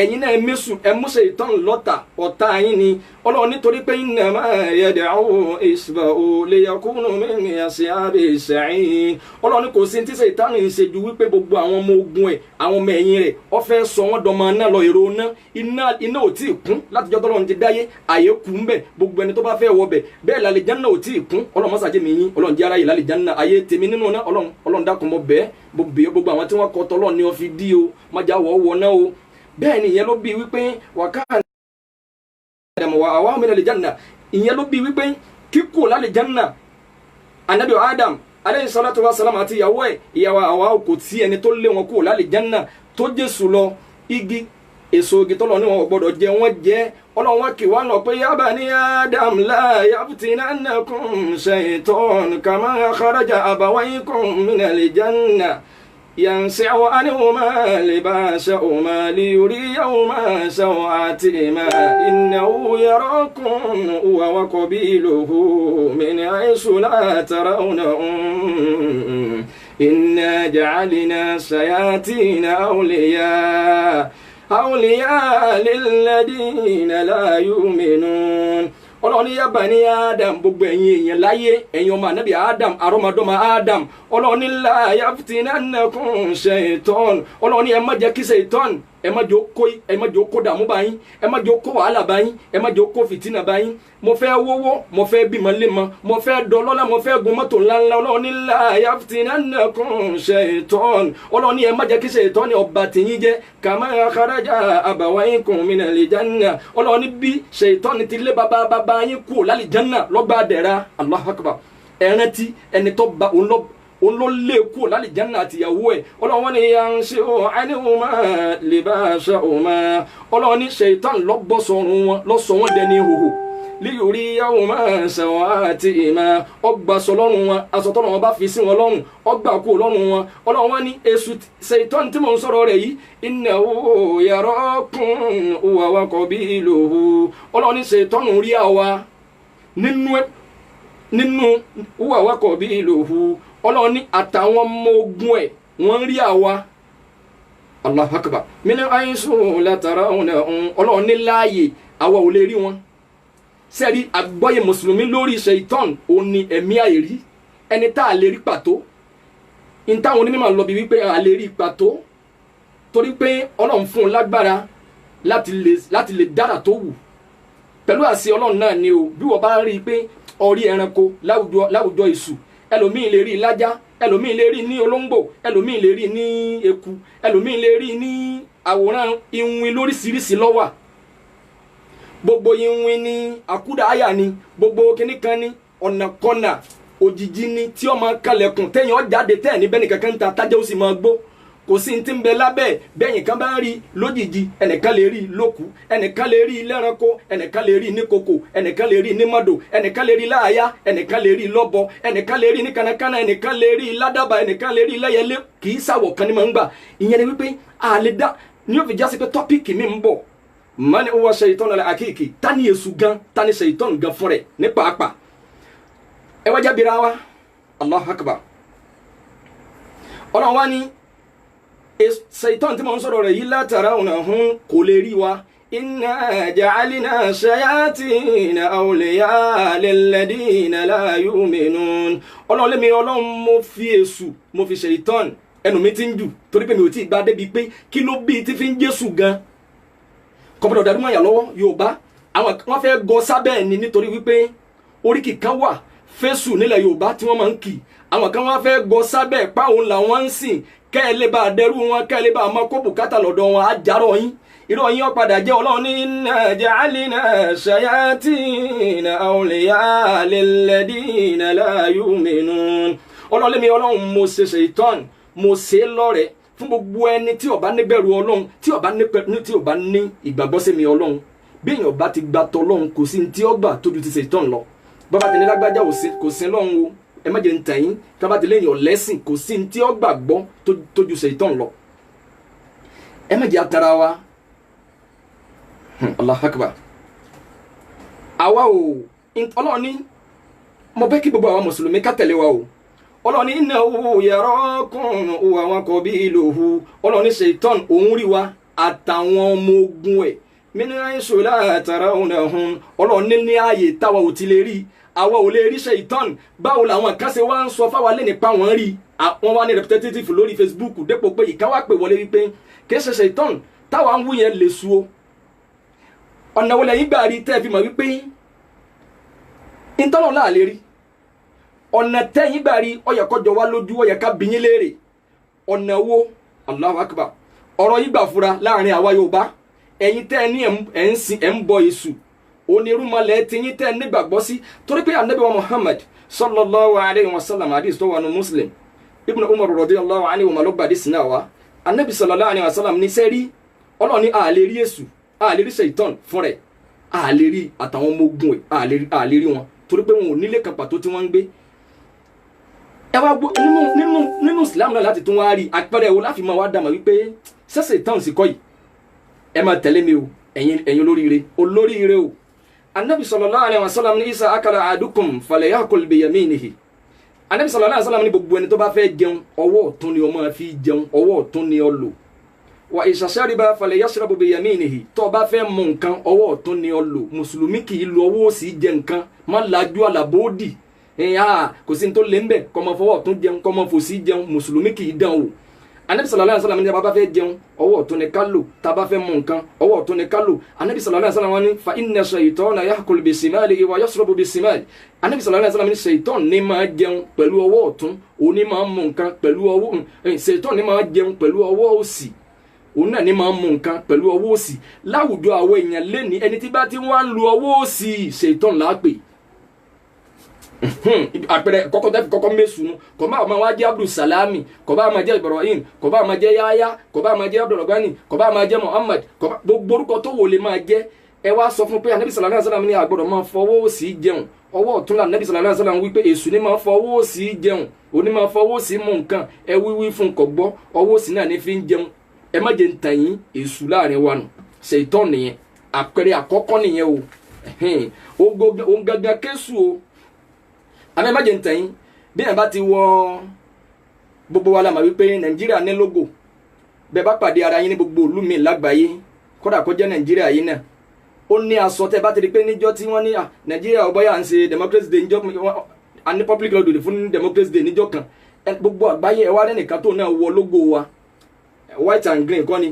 ẹ̀yin náà ẹ mú Ṣáítánì lọ́tà ọ̀tá yín ni Ọlọ́run nítorí pé innama yad'u hizbahu liyakunu min ashabis sa'ir Ọlọ́run kò sí tí Ṣáítánì ń ṣe ju wípé gbogbo àwọn ọmọ ogun ẹ̀ àwọn ọmọ ẹ̀yìn rẹ̀ ó fẹ́ sọ wọ́n dọmọ náà lọ èrò iná ò tí ì kún látijọ́ tọ́lọ́run ti dáyé àyè kú ń bẹ̀ gbogbo ẹni tó bá fẹ́ wọ bẹ̀ bẹ́ẹ̀ lálìjánná ò tí ì kún Ọlọ́run mọ́sàájẹ́ mi yín Ọlọ́run jẹ́ ara yìí lálìjánná ayé tèmi nínú náà Ọlọ́run dákun mọ́ bẹ́ẹ̀ gbogbo àwọn tí wọ́n kọ́ tọ́lọ́ ni wọ́n fi dí o májà wọ́ náà o bẹ́ẹ̀ ni ìyẹn ló bí wípé wàkàrà Ádámù wa Háwà min al-janna ìyẹn ló bí wípé kíkó lálìjánná anabi Adam alayhi salatu wa salam àti ìyàwó ẹ̀ ìyàwó Hawa kò tí ẹni tó lé wọn kúrò lálìjánnà tó Jésù lọ igi èso igi tọ́lọ́ ní wọn ò gbọ́dọ̀ jẹ wọ́n jẹ Ọlọ́run wá kì wá lọ pé ya bani Adam la yaftinannakum shaytan kama kharaja abawaykum minal janna yansi'u anhuma libasahuma liyuriyahuma sawatihima innahu yarakum huwa wa qabiluhu min haythu la tarawnahum inna ja'alna shayatina awliya lilladina la yu'minun. Ọlọ́run ní ya bani Adam gbogbo ẹ̀yin èèyàn láyé ẹ̀yin ọmọ ànábì Adam àrọ́mọdọ́mọ Adam Ọlọ́run ní la yaftinannakum shaytan Ọlọ́run ní ẹ má jẹ́ kí ṣaitan ẹ má jẹ́ kó dààmú bá yín ẹ má jẹ́ kó wàhálà bá yín ẹ má jẹ́ kó fìtínà bá yín mo fẹ́ wówó mo fẹ́ bímọ lémọ mo fẹ́ dọlọ́lá mo fẹ́ gun mọ́tò ńláńlá Ọlọ́run ní la yaftinannakum shaytan Ọlọ́run ní ẹ má jẹ́ kí ṣaitan ọba tìyín jẹ́ kama kharaja abawaykum minal janna Ọlọ́run ní bí ṣaitan ti lé bàbá yín kú lálìjánnà lọ́gbà dẹ̀ra Allahu akbar ẹ̀rántí ẹni tó ba òun ló lé kú lálìjánnà àtìyàwó ẹ̀ Ọlọ́run wọn ni yansi'u anhuma libasahuma Ọlọ́run ní ṣaitan lọ́bọ̀sọ̀rùn wọn lọ́sọ̀ wọn dẹni hòhò liyuriyahuma sawatihima ọgbà sọ lọ́rùn wọn aṣọ tọ́lọ̀ wọn bá fi sí wọn lọ́rùn ọgbà kú lọ́rùn wọn Ọlọ́run wọn ní èṣù ṣaitan tí mò ń sọ̀rọ̀ rẹ̀ yìí innahu yarakum huwa wa qabiluhu Ọlọ́run ní ṣaitan rí àwa nínú huwa wa qabiluhu Ọlọ́run ní àtàwọn ọmọ ogun ẹ̀ wọ́n rí àwa Allahu akbar min haythu la tarawnahum Ọlọ́run ní láàyè àwa ò lè rí wọn sẹ́rí àgbọ́yé mùsùlùmí lórí ṣaitan òun ni ẹ̀mí àìrí ẹni tá a lè rí pàtó in táwọn onímọ̀ lọ bí wípé a lè rí pàtó torí pé Ọlọ́run fún un lágbára láti lè dára tó wù pẹ̀lú àṣẹ Ọlọ́run náà ni o bí wọ́n bá rí i pé orí ẹranko láwùjọ ìṣù ẹlòmíì lè rí lájá ẹlòmíì lè rí ní olóńgbò ẹlòmíì lè rí ní eku ẹlòmíì lè rí ní àwòrán iwin lóríṣiríṣi ló wà gbogbo iwin ní àkúdàáyà ni gbogbo kìnnìkan ní ọ̀nàkọ́nà òjijì ni tí ó máa kalẹ̀kùn tẹ́yìn ọ̀jáde tẹ́ẹ̀ ní bẹ́ẹ̀ nìkankan ń ta tájẹ́ ó sì máa gbó kò sí ní ti ń bẹ lábẹ́ bẹ́yìn kan bá ń rí lójijì ẹnìkan lè rí lókù ẹnìkan lè rí lẹ́ranko ẹnìkan lè rí ní kòkò ẹnìkan lè rí ní mọ́dò ẹnìkan lè rí láàyà ẹnìkan lè rí lọ́bọ ẹnìkan lè rí ní kanakana ẹnìkan lè rí ládàbà ẹnìkan lè rí lẹ́yẹlé kì í sàwọ̀ kan ní máa ń gbà ìyẹn ni wípé àlè dá ní ó fi jásí pé tọ́pìkì mi ń bọ̀ mani huwa shaytan al-hakiki tani Èṣù gan tani shaytan gan fún rẹ̀ ní pàápàá ẹ wá jábìrà wa Allahu akbar Ọlọ́run wá ní ṣaitan tí mo ń sọ̀rọ̀ rẹ̀ yìí la tarawnahum kò lè rí wa inna ja'alna shayatina awliya lilladina la yu'minun Ọlọ́run lẹ́mi Ọlọ́run mo fi Èṣù mo fi ṣaitan ẹnu mi ti ń jù torí pé mi ò tí ì gbá débi pé kí ló bí tí fi ń Jésù gan kọ́bọ̀dọ̀ dàdúmọ̀ yà lọ́wọ́ Yorùbá àwọn wọ́n fẹ́ gọ sábẹ́ ẹni nítorí wípé oríkì kan wà fésù nílẹ̀ Yorùbá tí wọ́n máa ń kì àwọn kan wọ́n fẹ́ gọ sábẹ́ páwọn làwọn ń sìn kẹ́ẹ̀lẹ́ bá dẹrú wọn kẹ́ẹ̀lẹ́ bá máa kó bùkátà lọ́dọ̀ wọn àjàrọ̀ yín irọ́ yín ọ̀padà jẹ́ Ọlọ́run ní inna ja'alna shayatina awliya lilladina la yu'minun Ọlọ́run lẹ́mi Ọlọ́run mo ṣe ṣaitan mo ṣe lọ́rẹ̀ fún gbogbo ẹni tí ó bá ní bẹ̀rù Ọlọ́run tí ó bá ní ìgbàgbọ́ sí mi Ọlọ́run bí èèyàn bá ti gba tọlọ́run kò sí tí ó gbà tójú ti ṣaitan lọ bàbá tẹ̀lé lágbájá kò sí lọ́run o ẹ má jẹ́ ń tàn yín tí wọ́n bá ti léyìn ọ̀lẹ́sìn kò sí tí ó gbàgbọ́ tójú ṣaitan lọ ẹ má jẹ́ atara wa Allahu akbar àwa o Ọlọ́run ní mo bẹ́ kí gbogbo àwọn mùsùlùmí ká tẹ̀lé wa o Ọlọ́run ní innahu yarakum huwa wa qabiluhu Ọlọ́run ní ṣaitan òun rí wa àtàwọn ọmọ ogun ẹ̀ min haythu la tarawnahum Ọlọ́run ní ààyè táwa ò ti lè rí àwa ò lè rí ṣaitan báwo làwọn kan ṣe wá ń sọ fáwa lé nípa wọn rí wọn wá ní representative lórí Facebook dépò pé ìkan wá pè wọlé wípé kì í ṣe ṣaitan táwa ń wú yẹn lè su o ọ̀nà wo lẹ́yìn gbà rí tẹ́ fi mọ̀ wípé ìtọ́nà láà lè rí ọ̀nà tẹ́yìn gbà rí ó yẹ kó jọ wá lójú ó yẹ ká bi yín léèrè ọ̀nà wo Allahu akbar ọ̀rọ̀ yìí gbà fura láàrin àwa Yorùbá ẹ̀yin tẹ́ ní ẹ̀ ń bọ Èṣù onírúmọlẹ̀ tí yín tẹ́ nígbàgbọ́ sí torí pé Ànábì wa Muhammad sallallahu alayhi wa sallam hadith tó wà nínú Muslim ibn Umar radiyallahu anhu ma ló gbà hadith náà wá anabi sallallahu alayhi wa sallam ní sẹ́rí ọlọ́ni àlè rí èṣù àlè rí ṣèitán fún rẹ̀ àlè rí àtàwọn ọmọ ogun ẹ̀ àlè rí wọn torí pé wọn ò nílé kan pàtó tí wọ́n ń gbé. ẹ wá gbọ́ nínú Islam náà láti tún wá rí àpẹẹrẹ wo láfi máa wá dàmà wípé ṣẹ̀ṣẹ̀ tán sí kọ́ yìí ẹ máa tẹ̀lé mi o ẹ̀yin olóríire o. anabi sallallahu alayhi wa sallam ní isa akala adukum falyakul biyaminihi. anabi sallallahu alayhi wa sallam ní gbogbo ẹni tó bá fẹ́ jẹun ọwọ́ ọ̀tún ni ó máa fi jẹun ọwọ́ ọ̀tún ni ó lò. wa isa shariba falyashrabu biyaminihi tó bá fẹ́ mu nǹkan ọwọ́ ọ̀tún ni ó lò. mùsùlùmí kì í lo ọwọ́ òsì jẹ nǹkan má lajú àlàbòdì kò sí ní tó lé ń bẹ̀ kó máa fọwọ́ ọ̀tún jẹun kó máa fòsì jẹun mùsùlùmí kì í dán o. anabi sallallahu alayhi wa sallam ní bá fẹ́ jẹun ọwọ́ ọ̀tún ni ká lò tá bá fẹ́ mu nǹkan ọwọ́ ọ̀tún ni ká lò. anabi sallallahu alayhi wa sallam ní fa inna shaytana ya'kulu bisimalihi wa yashrabu bisimalihi. anabi sallallahu alayhi wa sallam ní shaytan ní máa jẹun pẹ̀lú ọwọ́ ọ̀tún òun ní máa mu nǹkan pẹ̀lú ọwọ́ shaytan ní máa jẹun pẹ̀lú ọwọ́ òsì òun náà ní máa mu nǹkan pẹ̀lú ọwọ́ òsì. láwùjọ àwọn èèyàn lẹ́ni ẹni tí bá ti wá ń lo ọwọ́ òsì shaytan lápè àpẹẹrẹ kọ́kọ́ mẹ́sùnú kò bá máa wá jẹ́ Abdul Salami kò bá máa jẹ́ Ibrahim kò bá máa jẹ́ Yahya kò bá máa jẹ́ Abdulrahman kò bá máa jẹ́ Muhammad gbogbo orúkọ tó wò lè máa jẹ́ ẹ wá sọ fún pé anabi sallallahu alayhi wa sallam ní àgbọ̀dọ̀ máa fọwọ́ òsì jẹun ọwọ́ ọ̀tún la anabi sallallahu alayhi wa sallam wípé èṣù ní máa fọwọ́ òsì jẹun òní máa fọwọ́ òsì mú nǹkan ẹ wíwí fún kò gbọ́ ọwọ́ òsì náà ní fi ń jẹun ẹ má jẹ́ ntàn yín èṣù láàrin wa nù ṣèitán nìyẹn àpẹẹrẹ àkọ́kọ́ nìyẹn o ó gangan kẹ́sù o àmì ẹ má jẹ́ ntàn yín bí ẹ bá ti wọ gbogbo wa la mà wípé Nàìjíríà ní logo bẹ́ẹ̀ bá pàdé ara yín ní gbogbo ìlú mi lágbàáyé kódà kó jẹ́ Nàìjíríà yìí náà ó ní aṣọ tẹ́ bá ti rí pé níjọ́ tí wọ́n ní Nàìjíríà ọbọ̀yà ń ṣe democracy day níjọ́ a ní public holiday fún democracy day níjọ́ kan gbogbo àgbáyé ẹ wá lẹ́nìkan tó náà wọ logo wa white and green kọ́ ni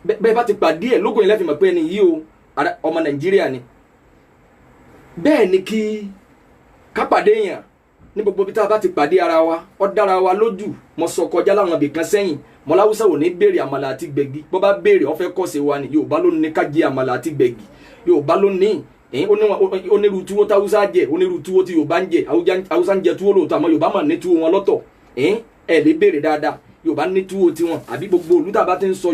bẹ́ẹ̀ bá ti pàdé ẹ̀ logo yẹn lẹ́fì mọ̀ pé ẹni yìí o ọmọ Nàìjíríà ni. bẹ́ẹ̀ ni kí ká pàdé yàn ní gbogbo bí tá a bá ti pàdé ara wa ó dára wa lójú mo sọ kọjá láwọn ibìkan sẹ́yìn mọ̀láwùsá ò ní béèrè àmàlà àti gbẹ̀gì bó bá béèrè ó fẹ́ kọ́sẹ̀ wa ni Yorùbá ló ní ká jẹ àmàlà àti gbẹ̀gì Yorùbá ló ní onírú túwó táwùsá jẹ onírú túwó tí Yorùbá ń jẹ Haúsá ń jẹ túwó lóòótọ́ àmọ́ Yorùbá máa ní túwó wọn lọ́tọ̀ ẹ lè béèrè dáadáa Yorùbá ní túwó tiwọn àbí gbogbo òlú tá a bá ti ń sọ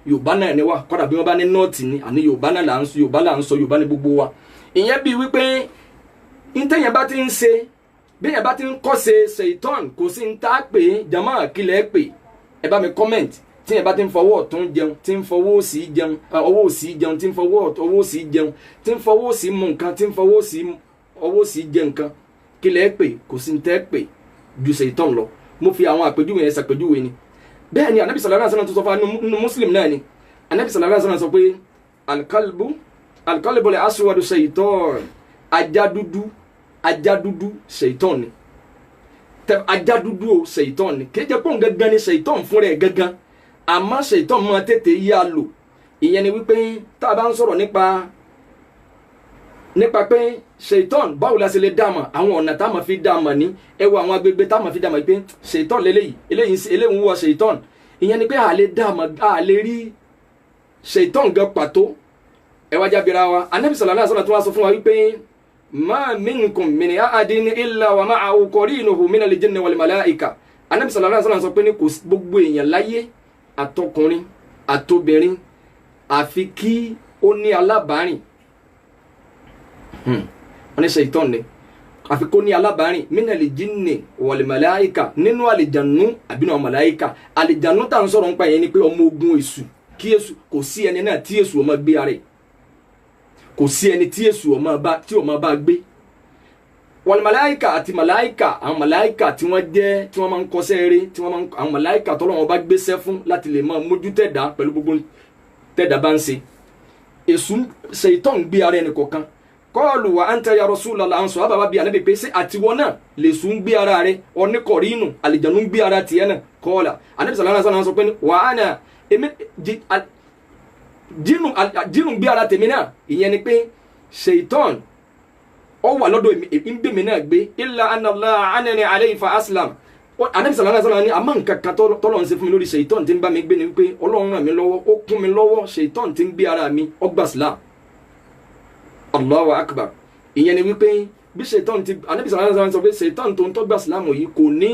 Yorùbá náà ni wa kọ́dà bí wọ́n bá ní nọ́ọ̀tì ni àní Yorùbá náà là ń sọ Yorùbá ní gbogbo wa ìyẹn bíi wípé ntẹ̀yìn bá ti ń ṣe bí yẹn bá ti ń kọ́ ṣe ṣèitán kò sí ń tá pé jama kílẹ̀ pé ẹ bá mi comment tí yẹn bá ti ń fọwọ́ ọ̀tún jẹun tí ń fọwọ́ òsì jẹun ọwọ́ òsì jẹun tí ń fọwọ́ ọwọ́ òsì jẹun tí ń fọwọ́ òsì mu nǹkan tí ń fọwọ́ ọwọ́ òsì jẹ nǹkan kílẹ̀ pé kò sí ń tẹ́ pé ju ṣèitán lọ mo fi àwọn àpèjúwe yẹn ṣàpèjúwe ni bẹ́ẹ̀ ni anabi sallallahu alaihi wasallam tó sọ fún anu muslim náà ni anabi sallallahu alaihi wasallam sọ pé alkalbu al-aswadu ṣèitán ajá dúdú ṣèitán ni ajá dúdú o ṣèitán ni kì í jẹ́ pọ́n gangan ni ṣèitán fún rẹ̀ gangan àmọ́ ṣèitán máa tètè yá lò ìyẹn ni wípé tá a bá ń sọ̀rọ̀ nípa pé ṣèitán báwo la ṣe lè dá mọ̀ àwọn ọ̀nà tá a máa fi dá mọ̀ ní ẹ wo àwọn agbègbè tá a máa fi dá mọ̀ pé ṣèitán eléyìí ń wọ ṣèitán ìyẹn ni pé a lè dá mọ̀ a lè rí ṣèitán gan pàtó ẹ wá jábìrà wa Ànábì sallallahu alaihi wasallam tó wá sọ fún wa wípé ma minkum min ahadin illa wa ma'ahu qarinuhu min al-jinni wal malaika Ànábì sallallahu alaihi wasallam sọ pé ní kò gbogbo èèyàn láyé àtọkùnrin àtobìnrin àfi kí ó ní alábàárìn wọ́n ní ṣèitán ni àfi kó ní alábàárìn min al-jinni wal malaika nínú àlìjànú àbínú màláíkà àlìjànú tá ń sọ̀rọ̀ nípa yẹn ni pé ọmọ ogun èṣù kí èṣù kò sí ẹni náà tí èṣù ọmọ gbé ara kò sí ẹni tí èṣù ọmọ bá gbé wal màláíkà àti màláíkà àwọn màláíkà tí wọ́n máa ń kọsẹ́ eré àwọn màláíkà tọ́lọ́run bá gbéṣẹ́ fún láti lè máa mójú tẹ̀dá pẹ̀lú gbogbo tẹ̀dá bá ń ṣe èṣù ṣèitán gbé ara ẹni kọ̀ọ̀kan qalu wa anta ya Rasulallah àwọn sọ̀rọ̀ bàbá bíi ànábì pé ṣé àtiwọ́ náà lè sùn gbé ara rẹ ọ̀nìkọ̀rínù àlìjànú gbé ara tiẹ̀ náà qala ànábì sallallahu alaihi wasallam sọ pé wa ana èmi jínú gbé ara tèmi náà ìyẹn ni pé ṣèitán ó wà lọ́dọ̀ ń gbé mi náà gbé illa anna Allah anani alayhi fa aslam Ànábì sallallahu alaihi wasallam ní àmọ́ nǹkan kan tọ́lọ̀ ń ṣe fún mi lórí ṣèitán tí ń bá mi gbé ni wípé Ọlọ́run ràn mí lọ́wọ́ ó kún mi lọ́wọ́ ṣèitán tí ń gbé ara mi ó gbà sílá Allahu akbar ìyẹn ni wípé bí ṣètọ́n ti Ànábì sallallahu alaihi wasallam sọ pé ṣètọ́n tó ń tọ́gbà sílámù yìí kò ní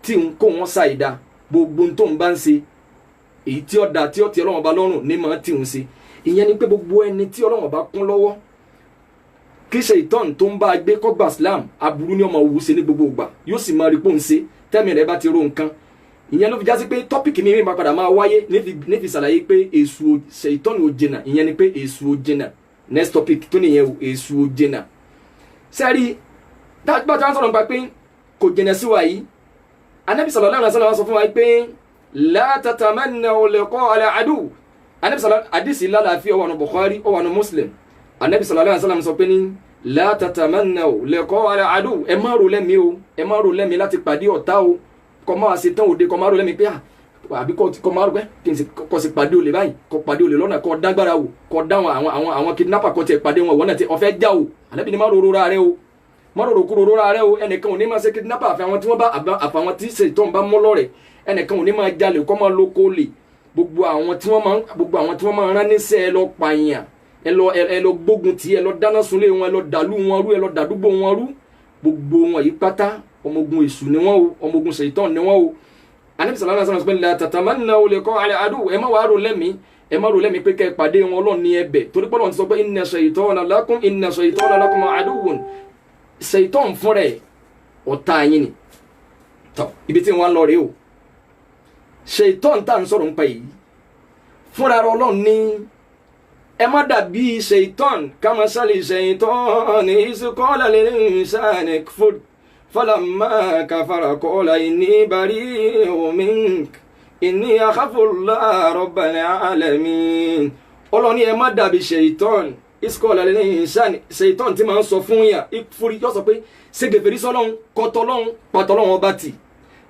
tí ń kó wọn ṣàìdá gbogbo tó ń bá ń ṣe èyí tí ó da tí ó ti Ọlọ́run bá lọ́rùn ní máa tí ń ṣe. ìyẹn ni pé gbogbo ẹni tí Ọlọ́run bá kún lọ́wọ́ kí ṣètọ́n tó ń bá gbé kọ́gbà sílámù aburú ni ọmọ òwú ṣe ní gbogbo ìgbà yóò sì máa rí pò ń ṣe tẹ́mi rẹ̀ bá ti ro nǹkan. ìyẹn ló fi jásí pé tọ́pìkì mi máa padà máa wáyé nífi ṣàlàyé pé èṣù ṣètọ́n ò jìnà. ìyẹn ni pé èṣù ò jìnà. next topic tó nìyẹn èṣù ò jìnà. sẹ́rí dájúbà tí wọ́n sọ̀rọ̀ nípa pé kò jìnà sí wa yìí Ànábì sallallahu alaihi wasallam sọ fún wa pé la tatamannaw liqa al-adu. Ànábì sallallahu hadisi lálàáfíà ó wà ní Bukhari ó wà ní Muslim. Ànábì sallallahu alaihi wasallam sọ pé ní la tatamannaw liqa al-adu. ẹ má rò lẹ́mìí o ẹ má rò lẹ́mìí láti pàdé ọ̀tá o kọ́ máa ṣe tán òde kọ́ máa rò lẹ́mìí pé àbí kọ́ máa rò pé kọ́ sì pàdé olè báyìí kọ́ pàdé olè lọ́nà kọ́ dágbára o kọ́ dáwọn àwọn kidnapper kọ́ tiẹ̀ pàdé wọn wọ́n náà ti ọ̀fẹ́ já o. Ànábì ni má rò rora rẹ o má rò kúrò rora rẹ o. ẹnìkan ò ní máa ṣe kidnapper àfàwọn tí wọ́n bá àfàwọn tí ṣètọ́n bá mọ́ lọ́rẹ̀. ẹnìkan ò ní máa jalè kọ́ máa lóko lè gbogbo àwọn tí wọ́n máa rán níṣẹ́ ẹ lọ pààyàn ẹ lọ gbógun tì ẹ lọ dáná sunlé wọn ẹ lọ dàlú wọn rú ẹ lọ dàdúgbò wọn rú gbogbo wọn yìí pátá ọmọ ogun èṣù ni wọn o ọmọ ogun ṣètọ́n ni wọn o. Ànábì sallallahu alaihi wasallam la tatamannaw liqa al-adu. ẹ má wàá rò lẹ́mìí pé kẹ́ ẹ pàdé wọn Ọlọ́run ní ẹbẹ̀ torí pé Ọlọ́run ti sọ pé inna shaytana lakum aduwwun. ṣètọ́n fún rẹ̀ ọ̀tá yín ni. tọ́ ibi tí wọ́n lọ rèé o. ṣètọ́n tá à ń sọ̀rọ̀ nípa yìí fúnra rẹ̀ Ọlọ́run ní ẹ má dàbí ṣètọ́n kamasali ṣètọ́n iz qala lil-insani kfur falamma kafara qala inni bari'un mink inni akhafu Allaha rabbal alamin. Ọlọ́run ní ẹ má dàbí ṣètọ́n iz qala lil-insani ṣètọ́n tí máa ń sọ fún yà ìfúri yóò sọ pé ṣègèfèrí sọ́lọ́run kọ́tọ́lọ́run pàtọ́lọ́run ọba tì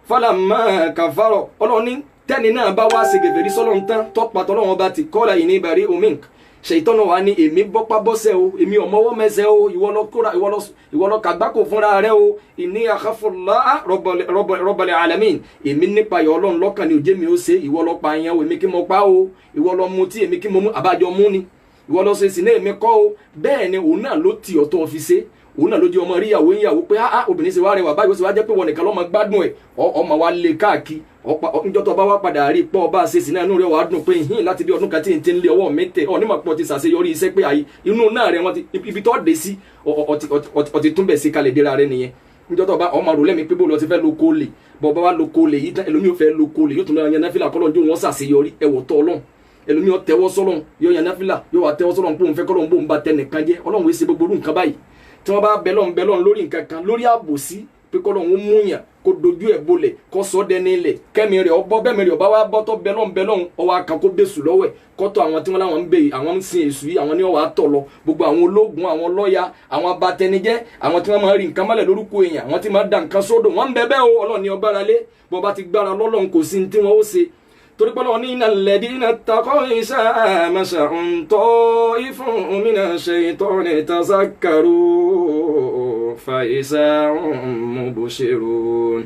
falamma kafara Ọlọ́run ní tẹ́ni náà bá wá ṣègèfèrí sọ́lọ́run tán tọ́pàtọ́lọ́run ọba tì qala inni bari'un mink ṣètọ́nù wa ní èmi bọ́pá bọ́sẹ̀ o èmi ọmọwọ́ mẹsẹ̀ o ìwọ lọ kàgbákò fúnra rẹ o inni akhafullaha rabbal alamin. èmi nípa ìyọ̀ Ọlọ́run lọ́kàn ni òjé mi ó ṣe ìwọ lọ pa yẹn o èmi kí mo pa o ìwọ lọ mutí èmi kí mo mú àbájọ mú ni ìwọ lọ ṣe sìnà èmi kọ́ o. bẹ́ẹ̀ ni òun náà ló ti ọ̀tọ̀ fi ṣe òun náà ló jẹ́ ọmọ rí ìyàwó pé obìnrin ṣe wá rẹwà báyìí ó sì wá jẹ́ pé wọn nìkan lọ́mọ gbádùn ẹ̀ ọmọ wa lè káàkiri níjọ́ tó bá wá padà rí pọ́ ọba ṣe sí náà inú rẹ̀ wàá dùn pé hìn láti bí ọdún kan tí n ti ń lé ọwọ́ mi tẹ̀ ọ nímọ̀ pọ̀ ti ṣàṣeyọrí iṣẹ́ pé àyè inú náà rẹ̀ wọ́n ti ibi tó dé sí ọtí túnbẹ̀ sí kalẹ̀ dé ra rẹ̀ nìyẹn. níjọ́ tó bá ọmọ rò lẹ́mi pé bó lọ ti fẹ́ lo kóòlè bọ́ bá wá lo kóòlè yìí ẹlòmíì ò fẹ́ lo kóòlè yóò tún lọ yan náfìlà kọ́lọ́ ní wọn ṣàṣeyọrí ẹ̀wọ̀ tọ́ Ọlọ́run ẹlòmíì ò tẹ́wọ́ sọ́lọ́run yóò yan náfìlà yóò wá tẹ́wọ́ sọ́lọ́run pé òun fẹ́ kọ́lọ́run bóun bá tẹ nìkan jẹ́ Ọlọ́run wí sí gbogbo orú nǹkan báyìí tí wọ́n bá bẹ́lọ́n lórí nǹkan kan lórí àbòsí pé kọ́lọ́run mú yàn kó dojú ẹ̀ bolẹ̀ kó sọ dẹni ilẹ̀ kẹ́mi rẹ̀ ọbọ̀ bẹ́ẹ̀ mi rẹ̀ ọba wa bọ́tọ̀ bẹ́lọ́n ọwọ́ akàn kó bẹ́sù lọ́wọ́ ẹ̀ kọ́tọ̀ àwọn tí wọ́n láwọn ń bẹ àwọn ń sin èṣù yìí àwọn ní ọwọ́ àtọ̀ lọ gbogbo àwọn ológun àwọn lọ́ọ̀yà àwọn abatẹnijẹ́ àwọn tí wọ́n máa rí nǹkan mọ́lẹ̀ lórúkọ èèyàn àwọn tí máa da nǹkan sódò wọ́n ń bẹ bẹ́ẹ̀ o Ọlọ́run ní ọgbára lé bọ́ bá ti gbára lọ́lọ́run kò sí tí wọ́n ó ṣe torí pé Ọlọ́run ní innal ladina taqaw idha massahum ta'ifun minash shaitani tazakkaru fa idha hum mubsirun.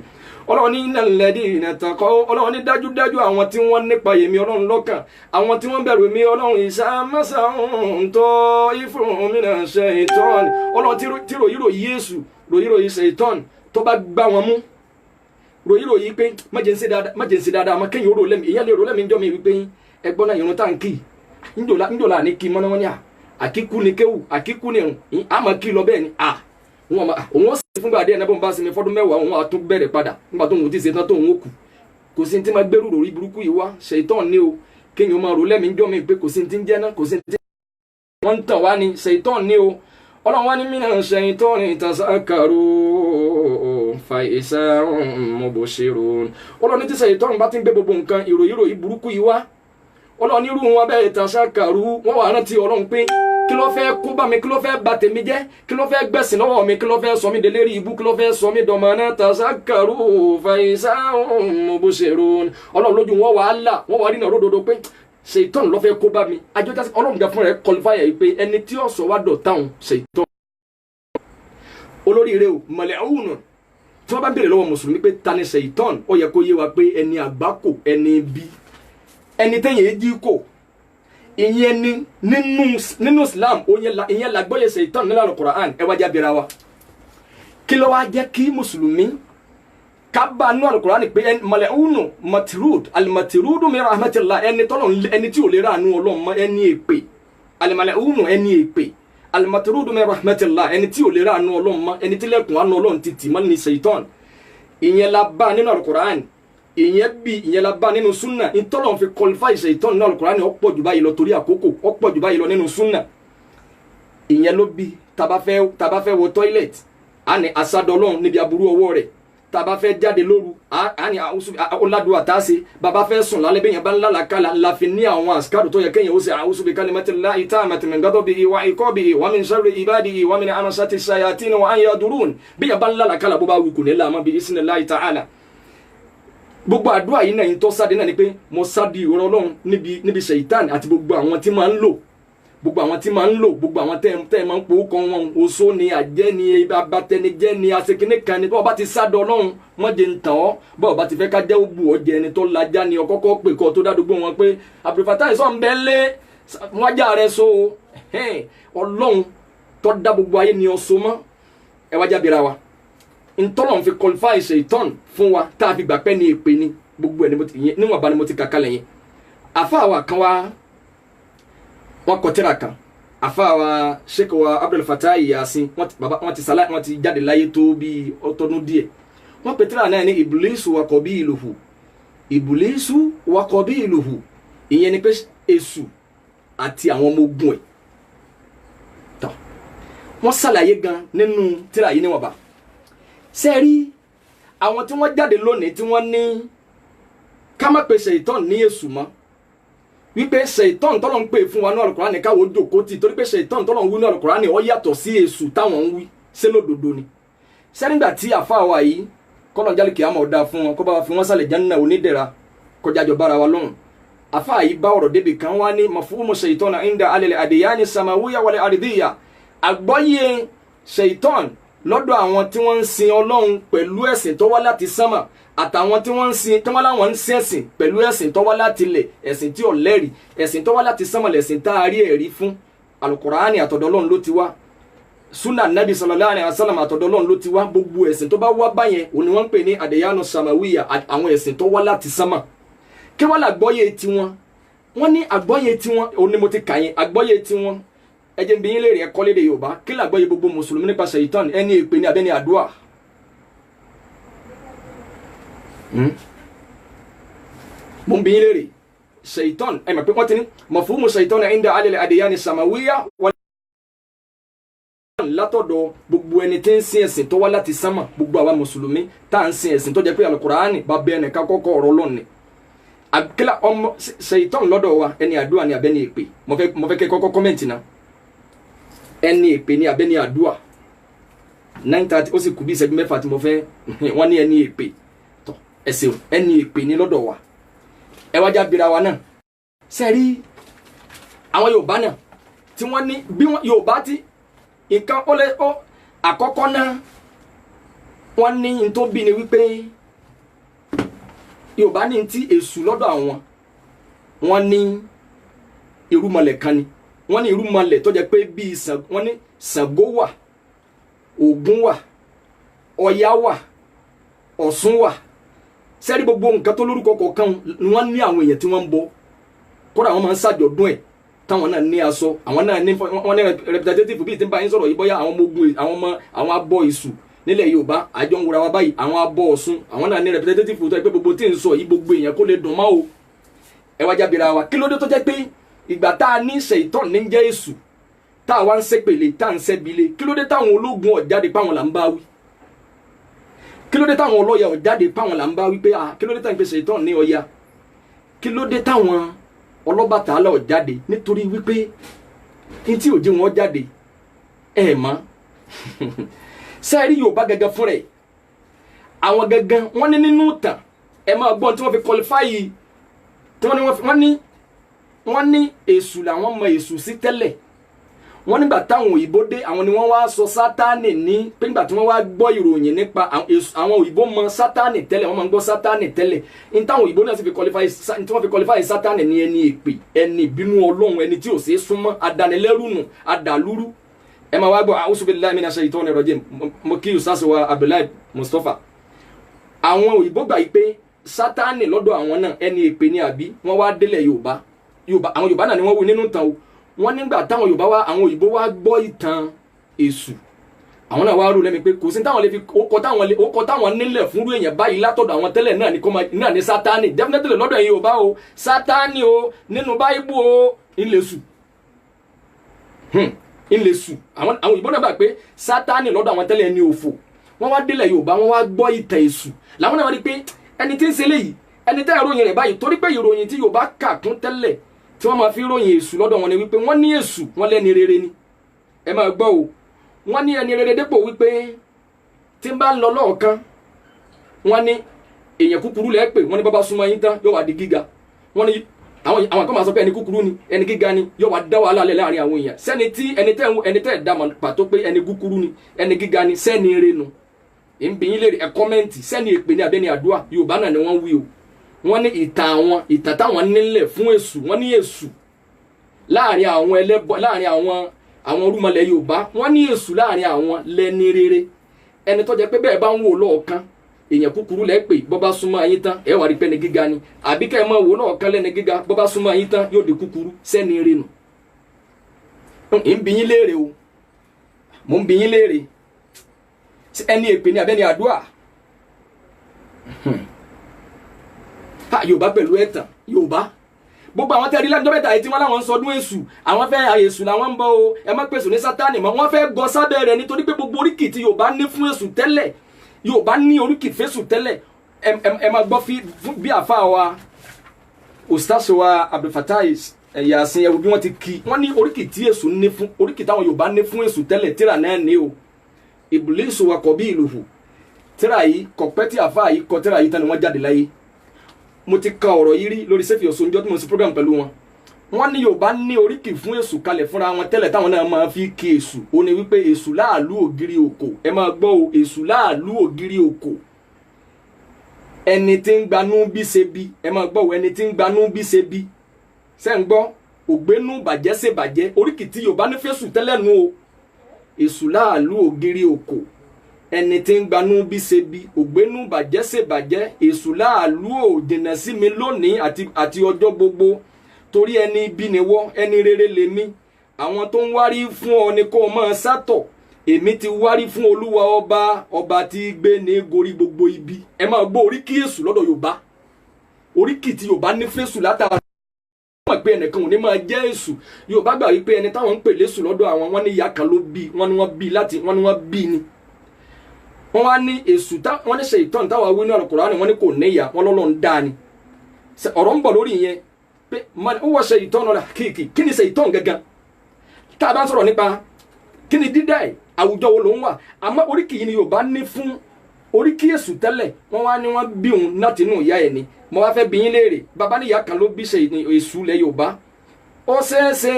Ọlọ́run ní innal ladina taqaw Ọlọ́run ní dájúdájú àwọn tí wọ́n nípa èmi Ọlọ́run lọ́kàn àwọn tí wọ́n bẹ̀rù mi Ọlọ́run idha massahum ta'ifun minash shaitani Ọlọ́run tí ròyìnròyìn Yésù ròyìnròyìn ṣèitán tó bá gbá wọn mú ròyìnròyìn pé májènsí dáadáa àmọ́ kéyìn oró lẹ́mí èyàn lè rò lẹ́mí jọ́ mi wípé ẹgbọ́n náà irun táǹkì ńjọ́lá ní kí mọ́nà wọn ni àkíkú ni kéwù àkíkú ni àmọ́ kí lọ bẹ́ẹ̀ ni òun ó sì fúngbà díẹ̀ náà bó ń bá sinmi fọ́dún mẹ́wàá òun á tún bẹ̀rẹ̀ padà nígbà tó ń ti ṣe tán tó ń wó kù kò sí ní tí máa gbẹ́rù rò rí burúkú yìí wá ṣèitán ni o kéyìn ó máa rò lẹ́mí jọ́ mi pé kò sí ní tí ń jẹ́ náà kò sí ní tí wọ́n ń tàn wá ni ṣèitán ni o Ọlọ́run wá ní mina shaitani tazakkaru fa idha hum mubsirun. Ọlọ́run ní tí ṣèitán bá ti ń gbé gbogbo nǹkan ìròyìn burúkú yìí wá Ọlọ́run irú wọn bẹ́ẹ̀ tazakkaru wọ́n wà rántí Ọlọ́run pé kí ló fẹ́ kó bá mi kí ló fẹ́ bà tèmi jẹ́ kí ló fẹ́ gbẹ̀sìn lọ́wọ́ mi kí ló fẹ́ sọ mí délérí ibú kí ló fẹ́ sọ mí dọ̀mọ́ná tazakkaru fa idha hum mubsirun. Ọlọ́run lójú wọn wà á là wọ́n wà rí náà ródòdó pé ṣèitán ló fẹ́ kó bá mi àjọjá Ọlọ́run jà fún rẹ̀ kọlifáyà yìí pé ẹni tí ó sọ wá dọ̀táhùn ṣèitán olórí rẹ o mọ̀lẹ́hùnù tí wọ́n bá bèèrè lọ́wọ́ mùsùlùmí pé ta ni ṣèitán ó yẹ kó yé wa pé ẹni àgbákò ẹni bí ẹni tẹ́yìn èjì kò ìyẹn ni nínú Islam ìyẹn làgbọ́yé ṣèitán nílànà Quran ẹ wájà bẹ̀rẹ̀ wa kí ló wá jẹ́ kí mùsùlùmí kábà nú Al-Qur'ani pé mal'unu matrud al-matrudu min rahmatillah ẹni tí ò lè ránú Ọlọ́run mọ́ ẹni èpè al-mal'unu ẹni èpè al-matrudu min rahmatillah ẹni tí ò lè ránú Ọlọ́run mọ́ ẹni tí lẹ́kùn àánú Ọlọ́run ti tì mọ́ ní Ṣaitan. ìyẹn la bá nínú Al-Qur'ani, ìyẹn la bá nínú sunna. ìtọ́lọ́run fi qualify Ṣaitan nínú Al-Qur'ani ó pọ̀ jù báyìí lọ torí àkókò, ó pọ̀ jù báyìí lọ nínú sunna. ìyẹn ló bí tá bá fẹ́ wọ toilet a ní asádọ́lọ́run níbi aburú ọwọ́ rẹ̀, tá bá fẹ́ jáde lóru a ní ọ̀làdùn àtàṣe, bàbá fẹ́ sùn lálẹ́ bẹ́yẹn bá ń lálàkàlà la fi ní àwọn àsìkárù tó yẹ kéèyàn ó ṣe a'udhu bi kalimatillahi tammati min ghadabihi wa iqabihi wa min sharri ibadihi wa min amasati shayatin wa an yadurun. bẹ́yẹn bá ń lálàkàlà bó bá wù kù ní láàmú bi isnillahi ta'ala. gbogbo àdúrà yìí náà ń tọ́ sáde náà ni pé mo sáde ìrọ̀ Ọlọ́run níbi Ṣaitan àti gbogbo àwọn tí máa ń lò, gbogbo àwọn tẹ́ máa ń po kan wọn oṣó ni, àjẹ́ ni, abatẹnijẹ́ ni, asekene kan ni. bọ́ọ̀ bá ti sádọ Ọlọ́run mọ́jẹ ń tàn ọ́, bọ́ọ̀ bá ti fẹ́ ká jẹ́ òbú ọjẹ́ ẹni tó lajá ni ọkọ́kọ́ pè kọ́ tó dádúgbò wọn pé Abdulfatai sọ̀ ń bẹ́ lé wájà rẹ so Ọlọ́run tó dá gbogbo ayé ni ọ̀ṣọ́ mọ́ ẹ wájà bíra wa. ntọ́lọ́run fi qualify Ṣaitan fún wa tá a fi gbà pẹ́ ní èpè ni gbogbo ẹ̀ níwọ̀n bá ni mo ti kàkà lẹ́yìn. àfa wa kan wa wọn kọ tírà kan, àfa wa Sheikh wa Abdulfatai Yasin wọn ti jáde láyé tó bí ọtọdún díẹ̀. wọn pe tírà náà ní Iblisu wa qabiluhu, Iblisu wa qabiluhu. ìyẹn ni pé Èṣù àti àwọn ọmọ ogun ẹ̀. tán wọn ṣàlàyé gan nínú tírà yìí níwọ̀nba. sẹ́ẹ̀rí àwọn tí wọ́n jáde lónìí tí wọ́n ní ká má pe Ṣaitan ní Èṣù mọ́, wípé Ṣaitan tọ́lọ̀ ń pè fún wa ní Al-Qur'ani káwọ́ jòkó tì, torí pé Ṣaitan tọ́lọ̀ ń wí ní Al-Qur'ani ó yàtọ̀ sí Èṣù táwọn ń wí ṣé lódodo ni. sẹ́nígbà tí àfa wa yìí kọ́lọ̀ jálè kìí àmọ̀ ọ̀dà fún wọn kó bá wa fi wọ́n sálẹ̀ Janna onídẹ̀ra kọjá jọ bára wa lọ́rùn. àfa yìí bá ọ̀rọ̀ débi kan wá ní mafhumu Ṣaitan inda alẹ́ adiyani samawiyya wal ardiyya. àgbọ́yé Ṣaitan lọ́dọ̀ àwọn tí wọ́n ń sin Ọlọ́run pẹ̀lú ẹ̀sìn tó wá láti sánmà àtàwọn tí wọ́n ń sin tí wọ́n láwọn ń sin ẹ̀sìn pẹ̀lú ẹ̀sìn tó wá láti ilẹ̀, ẹ̀sìn tí ò lẹ́rìí, ẹ̀sìn tó wá láti sánmà lẹ̀sìn tá a rí ẹ̀rí fún. Al-Qur'ani àtọ̀dọ̀ Ọlọ́run ló ti wá, sunna nabi sallallahu alaihi wasallam àtọ̀dọ̀ Ọlọ́run ló ti wá. gbogbo ẹ̀sìn tó bá wá báyẹn òní wọ́n ń pè ní adiyanu samawiya, àwọn ẹ̀sìn tó wá láti sánmà. kí wọ́n làgbọ́yé tiwọn, wọ́n ní àgbọ́yé tiwọn òní mo ti kà yín àgbọ́yé tiwọn. ẹ jẹ́ n bi yín léèrè ẹ̀kọ́ lédè Yorùbá, kí làgbọ́yé gbogbo mùsùlùmí nípa Ṣaitan, ẹni èpè ní abẹ́ni àdúrà? mo ń bi yín léèrè Ṣaitan ẹ mọ̀ pé wọ́n ti ní mafhumu Ṣaitan inda alẹ́ adiyani samawiyya látọ̀dọ̀ gbogbo ẹni tí ń sin ẹ̀sìn tó wá láti sánmà, gbogbo àwa mùsùlùmí tá à ń sin ẹ̀sìn tó jẹ́ pé Al-Qur'ani bá bẹ́ẹ̀ nìkan kọ́kọ́ ọ̀rọ̀ Ọlọ́run ni. àkílà ọmọ Ṣaitan lọ́dọ̀ wa ẹni àdúrà ni abẹ́ni èpè? mo fẹ́ kẹ́ kọ́kọ́ kọ́mẹ̀ntì náà. ẹni èpè ni abẹ́ni àdúrà? 9:30 ó sì kù bí ìṣẹ́jú mẹ́fà tí mo fẹ́ wọ́n ní ẹni èpè tọ́ ẹ̀sìn ẹni èpè ni lọ́dọ̀ wa. ẹ wájà bira wa náà sẹ́rí àwọn Yorùbá náà tí wọ́n ní bí Yorùbá ti nǹkan ó àkọ́kọ́ náà wọ́n ní n tó bí ni wípé Yorùbá ní ti Èṣù lọ́dọ̀ àwọn, wọ́n ní irúmọlẹ̀ kan ni, wọ́n ní irúmọlẹ̀ tó jẹ́ pé bíi wọ́n ní Ṣàngó wà, Ògún wà, Ọya wà, Ọ̀ṣun wà. sẹ́rí gbogbo nǹkan tó lórúkọ kọ̀ọ̀kan ni wọ́n ní àwọn èèyàn tí wọ́n ń bọ, kódà wọ́n máa ń ṣàjọ̀dún ẹ̀ táwọn náà ní aṣọ, àwọn náà ní wọ́n ní representative bíi tí ń bá yín sọ̀rọ̀ yìí bóyá àwọn ọmọ ogun àwọn abọ Èṣù nílẹ̀ Yorùbá àjọ ń wura wa báyìí, àwọn abọ Ọ̀ṣun àwọn náà ní representative tó yẹ pé gbogbo tí ń sọ yìí gbogbo èèyàn kó lè dùn máa o. ẹ wá jábìrà wa kí ló dé tó jẹ́ pé ìgbà tá a ní Ṣaitan ní jẹ́ Èṣù tá a wá ń ṣépèlé tá a ń ṣẹ́bílé, kí ló dé táwọn ológun ọ̀jáde páwọn là ń bá wí? kí ló dé táwọn ọlọ́yà ọ̀jáde páwọn là ń bá wí pé kí ló dé táwọn ìpèsè Ṣaitan ní Ọya? kí ló dé táwọn Ọlọ́bàtálá ọ̀jáde? nítorí wípé ní tí òjì wọn jáde ẹ̀ mọ́ sẹ́ẹ̀rí Yorùbá gẹ́gẹ́ fún rẹ̀ àwọn gẹ́gẹ́ wọ́n ní nínú ìtàn ẹ̀ máa gbọ́n tí wọ́n fi kọlifáyì tí wọ́n ní Èṣù làwọn mọ Èṣù sí tẹ́lẹ̀. wọ́n nígbà táwọn òyìnbó dé àwọn ni wọ́n wá sọ Sátánì ní pé nígbà tí wọ́n wá gbọ́ ìròyìn nípa àwọn òyìnbó mọ Sátánì tẹ́lẹ̀, wọ́n máa ń gbọ́ Sátánì tẹ́lẹ̀ ní táwọn òyìnbó náà sì fi qualify Sátánì ní ẹni èpè, ẹni ìbínú Ọlọ́run, ẹni tí ò ṣeé súnmọ́, adanilẹ́rù nù, adàlúrú. ẹ máa wá gbọ́ a'udhu billahi minash shaitonir rajim mo kí Ustaz wa Abdullahi Mustapha. àwọn òyìnbó gbà yìí pé Sátánì lọ́dọ̀ àwọn náà ẹni èpè ní àbí wọ́n wá délẹ̀ Yorùbá àwọn Yorùbá náà ni wọ́n wí nínú ìtàn o. wọ́n nígbà táwọn Yorùbá wá àwọn òyìnbó wá gbọ́ ìtàn Èṣù àwọn náà wá rò lẹ́mi pé kò sí táwọn lè fi ókọ táwọn nílẹ̀ fúnrú èèyàn báyìí látọ̀dọ̀ àwọn tẹ́lẹ̀ náà ní Sátánì definitely lọ́dọ̀ ẹ̀yin Yorùbá o Sátánì o nínú Báíbù o ńlẹ̀sù ńlẹ̀sù àwọn òyìnbó náà gbà pé Sátánì lọ́dọ̀ àwọn tẹ́lẹ̀ ní òfò wọ́n wá délẹ̀ Yorùbá wọ́n wá gbọ́ ìtàn Èṣù làwọn náà wá rí pé ẹni tí ń ṣe léyìí ẹni tẹ́ ìròyìn rẹ̀ báyìí torí pé ìròyìn tí Yorùbá kà kún tẹ́lẹ̀ tí wọ́n máa fi ròyìn Èṣù lọ́dọ̀ wọn ni wípé wọ́n ní Èṣù wọ́n lẹ́ni rere ni ẹ máa gbọ́ o wọ́n ní ẹni rere dépò wípé tí ń bá ń lọ lọ́ọ̀kan wọ́n ní èèyàn kúkúrú lẹ́ pè wọ́n ní bàbá súnmọ́ yín tán yóò wá di gíga wọ́n ní àwọn kan máa sọ pé ẹni kúkúrú ni ẹni gíga ni yóò wá dá wàhálà lẹ̀ láàrin àwọn èèyàn sẹ́ni tí ẹni tẹ́ dá mọ̀ pàtó pé ẹni kúkúrú ni ẹni gíga ni sẹ́ni eré nu ìbíyín lè ẹ kọ́mẹ́ǹtì sẹ́ni èpè ní abẹ́ni àdúrà Yorùbá náà ni wọ́n wí o wọ́n ní ìtàn táwọn nílẹ̀ fún Èṣù wọ́n ní Èṣù láàrin àwọn ẹlẹ́bọ láàrin àwọn orúmọlẹ̀ Yorùbá wọ́n ní Èṣù láàrin àwọn lẹ́ni rere ẹni tó jẹ́ pé bẹ́ẹ̀ bá ń wò lọ́ọ̀kan èèyàn kúkúrú lẹ́ pè bọ́ bá súnmọ́ ayé tán ẹ wà rí pé ẹni gíga ni àbí kẹ́ ẹ máa wò lọ́ọ̀kan lẹ́ni gíga bọ́ bá súnmọ́ ayé tán yóò di kúkúrú sẹ́ni eré nù. ń bi yín léèrè o mò ń bi yín léèrè ẹni èpè ní abẹ́ni àdúrà Yorùbá pẹ̀lú ẹ̀tàn Yorùbá gbogbo àwọn tẹ́rí lẹ́jọ́ mẹ́ta yìí tí wọ́n láwọn ń sọdún Èṣù àwọn fẹ́ Èṣù làwọn ń bọ o ẹ má pèsè ní Sátánì mọ́ wọ́n fẹ́ gọ sábẹ́ rẹ̀ nítorí pé gbogbo oríkì tí Yorùbá ní fún Èṣù tẹ́lẹ̀ Yorùbá ní oríkì fésù tẹ́lẹ̀ ẹ máa gbọ́ bí àfa wa Ustaz wa Abdulfatai Yasin ẹ̀wù bí wọ́n ti kí wọ́n ní oríkì tí Èṣù ní fún oríkì táwọn Yorùbá ní fún Èṣù tẹ́lẹ̀ tíra náà ní o Iblisu wa qabiluhu tíra yìí kọ̀pẹ́ tí àfa yìí kọ tíra yìí tán ni wọ́n jáde láyé mo ti ka ọ̀rọ̀ yìí rí lórí Sẹ́fì Ọ̀ṣọ́njọ́ tí mo ṣe program pẹ̀lú wọn wọ́n ní Yorùbá ní oríkì fún Èṣù kalẹ̀ fúnra wọn tẹ́lẹ̀ táwọn náà máa fi kí Èṣù ó ní wípé Èṣù láàlú ògiri òkò ẹ máa gbọ́ o Èṣù láàlú ògiri òkò ẹni tí ń gbanú bí ṣe bí ẹ máa gbọ́ o ẹni tí ń gbanú bí ṣe bí ṣẹ́ ń gbọ́ ògbénú bàjẹ́ ṣe bàjẹ́ oríkì tí Yorùbá ní fésù tẹ́lẹ̀ nu o Èṣù láàlú ògiri òkò ẹni tí ń gbanú bí ṣe bí ògbénú bàjẹ́ ṣe bàjẹ́ Èṣù láàlú ò dènà sí mi lónìí àti ọjọ́ gbogbo torí ẹni ibi ni wọ́ ẹni rere lèmi àwọn tó ń wárí fún ọ ni kó o máa sátọ̀ èmi ti wárí fún Olúwa ọba tí gbé ní gorí gbogbo ibi ẹ máa gbọ́ oríkì Èṣù lọ́dọ̀ Yorùbá oríkì tí Yorùbá ní fésù látara wọ́n pé ẹnìkan ò ní máa jẹ́ Èṣù Yorùbá gbà wípé ẹni táwọn ń pè lésù lọ́dọ̀ àwọn wọn ní ìyá kan ló bí wọ́n ní wọ́n bí ni wọ́n wá ní Èṣù wọ́n ní Ṣẹ̀ìtánì táwọn awé ní Al-Kùránì wọ́n ní kò ní ìyá wọ́n lọ́lọ́ ń dá ni ọ̀rọ̀ ń bọ̀ lórí yẹn pé ó wọ Ṣẹ̀ìtánì ọ̀rọ̀ kí ni Ṣẹ̀ìtánì gangan tá a bá ń sọ̀rọ̀ nípa kí ni dídá ẹ̀ àwùjọ wo ló ń wà àmọ́ oríkì yìí ni Yorùbá ní fún oríkì Èṣù tẹ́lẹ̀ wọ́n wá ní wọ́n bí òun láti inú ìyá ẹ̀ ni mo wá fẹ́ bi yín léèrè bàbá níyà kan ló bí Èṣù lẹ̀ Yorùbá ó ṣeéṣe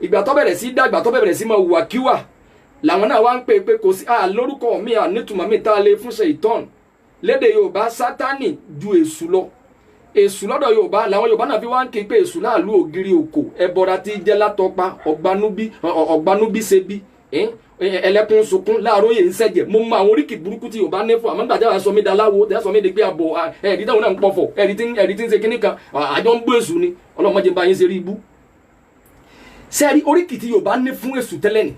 ìgbà tó bẹ̀rẹ̀ sí dàgbà tó bẹ̀rẹ̀ sí máa hùwà kíwà làwọn náà wá ń pè pé kò sí lórúkọ mi nítumọ̀ mi tá a lè fún Ṣẹ̀ìtánì lédè Yorùbá Sátánì ju Èṣù lọ Èṣù lọ́dọ̀ Yorùbá làwọn Yorùbá náà fi wá ń ké pé Èṣù láàlú ògiri òkò ẹbọra tí jẹ́ látọpa ọ̀gbanúbí ṣe bí ẹlẹ́kùn sunkún láàárọ̀ yẹn ń sẹ́jẹ̀ mo mọ àwọn oríkì burúkú tí Yorùbá ní fún àmọ́ gbàdá wa sọ mí daláwo tẹ́ sọ mí di pé àbọ̀ ẹ̀rí táwọn náà ń pọ̀fọ̀ ẹ̀rí tí ń ṣe kíní kan àjọ ń gbé Èṣù ni ọlọ́mọdé bá yín ṣe rí ibú. sẹ́ẹ̀rí oríkì tí Yorùbá ní fún Èṣù tẹ́lẹ̀ ni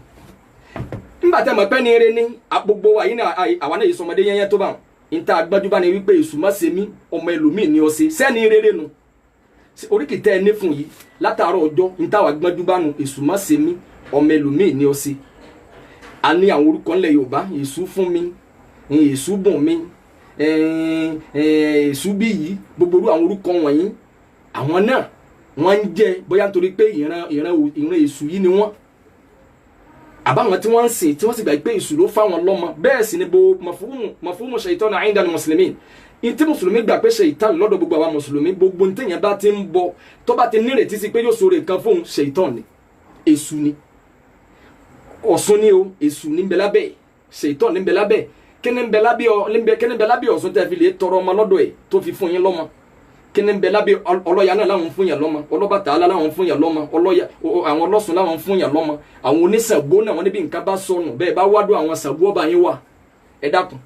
nígbà tẹ́ mọ̀ pẹ́ ní eré ní gbogbo wa yìí ní àwa náà yìí sọmọdé yẹn tó bá wọn níta gbájúbá ni wípé Èṣù má ṣe mí ọmọ ẹlòmíì ni ọ ṣe sẹ́ni rere nu oríkì tẹ́ ẹ ní fún yìí látàárọ̀ ọjọ́ níta wà gbájúbá nu Èṣù má ṣe mí ọmọ ẹlòmíì ni ọ ṣe a ní àwọn orúkọ ńlẹ̀ Yorùbá Èṣù fún mi Èṣù bùn mi Èṣù bí yìí gbogbo orú àwọn orúkọ wọ̀nyí àwọn náà wọ́n ń jẹ́ bóyá nítorí pé ìran Èṣù yìí ni wọ́n àbáwọn tí wọ́n ń sìn tí wọ́n sì gbà pé Èṣù ló fáwọn lọ́mọ bẹ́ẹ̀ sì ni bo mafhumu Ṣẹ̀ìtánì 'inda al-muslimin ìtí mùsùlùmí gbà pé Ṣẹ̀ìtánì lọ́dọ̀ gbogbo àwọn mùsùlùmí gbogbo ntẹ̀yìn bá ti ń bọ tó bá ti nírètí sí pé yóò sọ̀rọ̀ nǹkan fóun Ṣẹ̀ìtánì Èṣù ni Ọ̀ṣun ni o Èṣù ní bẹ lábẹ́ Ṣẹ̀ìtánì ní bẹ lábẹ́ kíni bẹ lábẹ́ Ọ̀ṣun tẹ́ fi lè tọrọ ọmọ lọ́dọ̀ ẹ̀ tó fi fún yín lọ́mọ kíni ń bẹ lábẹ́ ọlọ́ya náà láwọn fún yàn lọ́mọ, Ọlọ́bàtálá láwọn fún yàn lọ́mọ, ọlọ́ya àwọn Ọlọ́ṣun láwọn fún yàn lọ́mọ, àwọn oníṣàngó náà wọ́n níbi nǹkan bá sọnù bẹ́ẹ̀ bá wádùn àwọn Ṣàngó ọba yín wà, ẹ dákun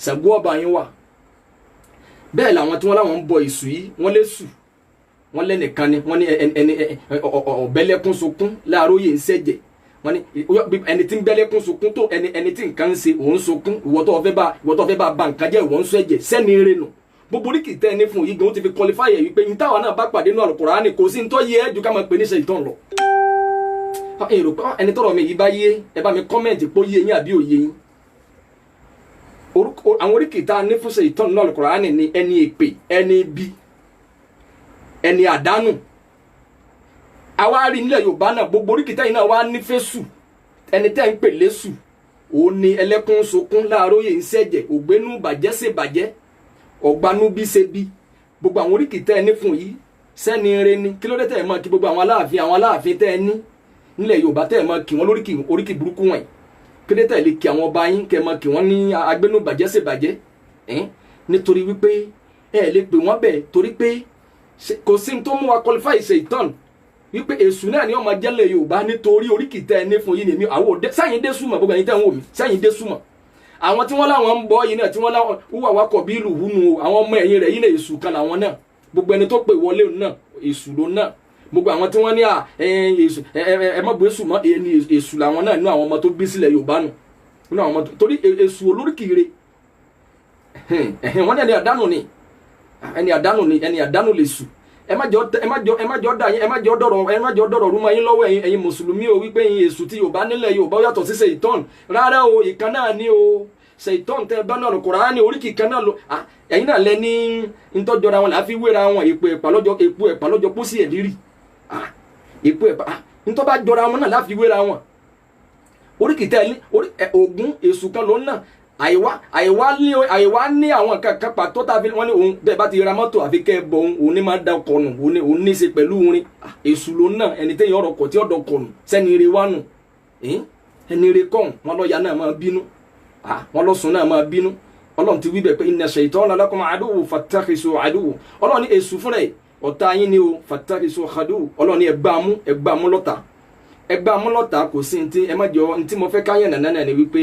Ṣàngó ọba yín wà. bẹ́ẹ̀ làwọn tí wọ́n láwọn ń bọ Èṣù yìí wọ́n lé sù, wọ́n lẹ́nìkan ni wọ́n ní ẹni ọ̀bẹ́lẹ́kún sunkún láàróyè ń ṣẹ̀jẹ̀, wọ́n ní ẹni tí ń bẹ́lẹ́kún sunkún tó ẹni tí nǹkan ń ṣe òun sunkún, ìwọ tó fẹ́ bá nǹkan jẹ́ ìwọ ń ṣẹ̀jẹ̀ sẹ́ni eré nù. gbogbo oríkì tẹ́ ẹni fún yìí gan ó ti fi qualify ẹ̀ wípé ìtawà náà bá pàdé nínú Al-Qur'ani kò sí ń tọ́ yẹ ẹ́ ju ká máa pè ní Ṣaitan lọ. èrò pé ẹni tọ́rọ̀ mi yìí bá yé ẹ bá mi kọ́mẹ̀ntì pé ó yé yín àbí òye yín. àwọn oríkì tá a ní fún Ṣaitan nínú Al-Qur'ani ni ẹni èpè, ẹni ibi, ẹni àdánù. àwa rí nílẹ̀ Yorùbá náà gbogbo oríkì tẹ́yìn náà wá ní fésù, ẹni tẹ́ ń pè lésù òun ni ẹlẹ́kún sunkún láàróyè ń ṣẹ̀jẹ̀, ògbénú bàjẹ́ ṣe bàjẹ́, ọ̀gbanú bí ṣe bí. gbogbo àwọn oríkì tẹ́ ẹ ní fún yìí sẹ́ni eré ni. kí ló dé tẹ́ ẹ máa kí gbogbo àwọn aláàfin tẹ́ ẹ ní nílẹ̀ Yorùbá tẹ́ ẹ máa kí wọ́n oríkì burúkú wọ̀nyí? kí ló dé tẹ́ ẹ lè kí àwọn ọba yín kẹ́ ẹ máa kí wọ́n ní agbénú bàjẹ́ ṣe bàjẹ́? nítorí wípé ẹ lè pè wọ́n bẹ́ẹ̀ torí pé kò sí ní tó mú wa qualify Ṣaitan wípé Èṣù náà ni ọmọ jẹ́lẹ̀ Yorùbá nítorí oríkì tẹ́ ẹ ní fún yìí ni èmi àwọn sẹ́yìn dé súnmọ́ gbogbo ẹ̀yin tẹ́ ń wò mí sẹ́yìn dé súnmọ́. àwọn tí wọ́n láwọn ń bọ́ yìí náà tí wọ́n láwọn wúwà wákọ̀ bí ìlú húnu àwọn ọmọ ẹ̀yìn rẹ̀ yìí náà Èṣù kan làwọn náà, gbogbo ẹni tó pè wọlé náà Èṣù ló náà, gbogbo àwọn tí wọ́n ní Èṣù ẹ má bu Èṣù mọ́ ẹni Èṣù làwọn náà nínú àwọn ọmọ tó bí sílẹ̀ Yorùbá nù, nínú àwọn ọmọ torí Èṣù olóríkìire wọ́n ní ẹni àdánù ni ẹni àdánù lè sù. ẹ má jọ dọ̀rọ̀ rúmọ yín lọ́wọ́ ẹ̀yin mùsùlùmí o wípé ẹ̀yin Èṣù tí Yorùbá nílẹ̀ Yorùbá ó yàtọ̀ sí Ṣaitan. rárá o, ìkan náà ni o. Ṣaitan tẹ́ bá náà Al-Qur'ani oríkì kan náà lọ ẹ̀yin náà lẹ ní ntọ́jọra wọn láfi wéra wọn èpo ẹ̀pà lọ́jọ́ pósí ẹ̀dírì èpo ẹ̀pà ntọ́ bá jọra wọn náà láfi wéra wọn. oríkì tẹ́ Ògún Èṣù kan ló ń náà àìwá ní àwọn kankan pàtó tá a fi wọ́n ní òun bẹ́ẹ̀ bá ti ra mọ́tò àfi kẹ́ ẹ bọ̀ òun ní máa da ọkọ̀ nù òun ní í ṣe pẹ̀lú orin. Èṣù ló náà ẹni tẹ́yìn ọ̀rọ̀ kọ̀ tí ọ̀dọ̀ ọkọ̀ nù sẹ́ni ire wá nù ẹni ire kọ́hún wọn lọ́ọ̀yà náà máa bínú wọn lọ́sùn náà máa bínú. Ọlọ́run ti wí bẹ́ẹ̀ pé inna shaytana lakum aduwwun fattakhisu aduwwan. Ọlọ́run ní Èṣù fúnra ẹ̀ ọ̀tá yín ni o fattakhisu aduwwan. Ọlọ́run ní ẹgbàá mú lọ́tà kò sí ntí ẹ má jọ ntí mo fẹ́ káyàn nàná náà ni wípé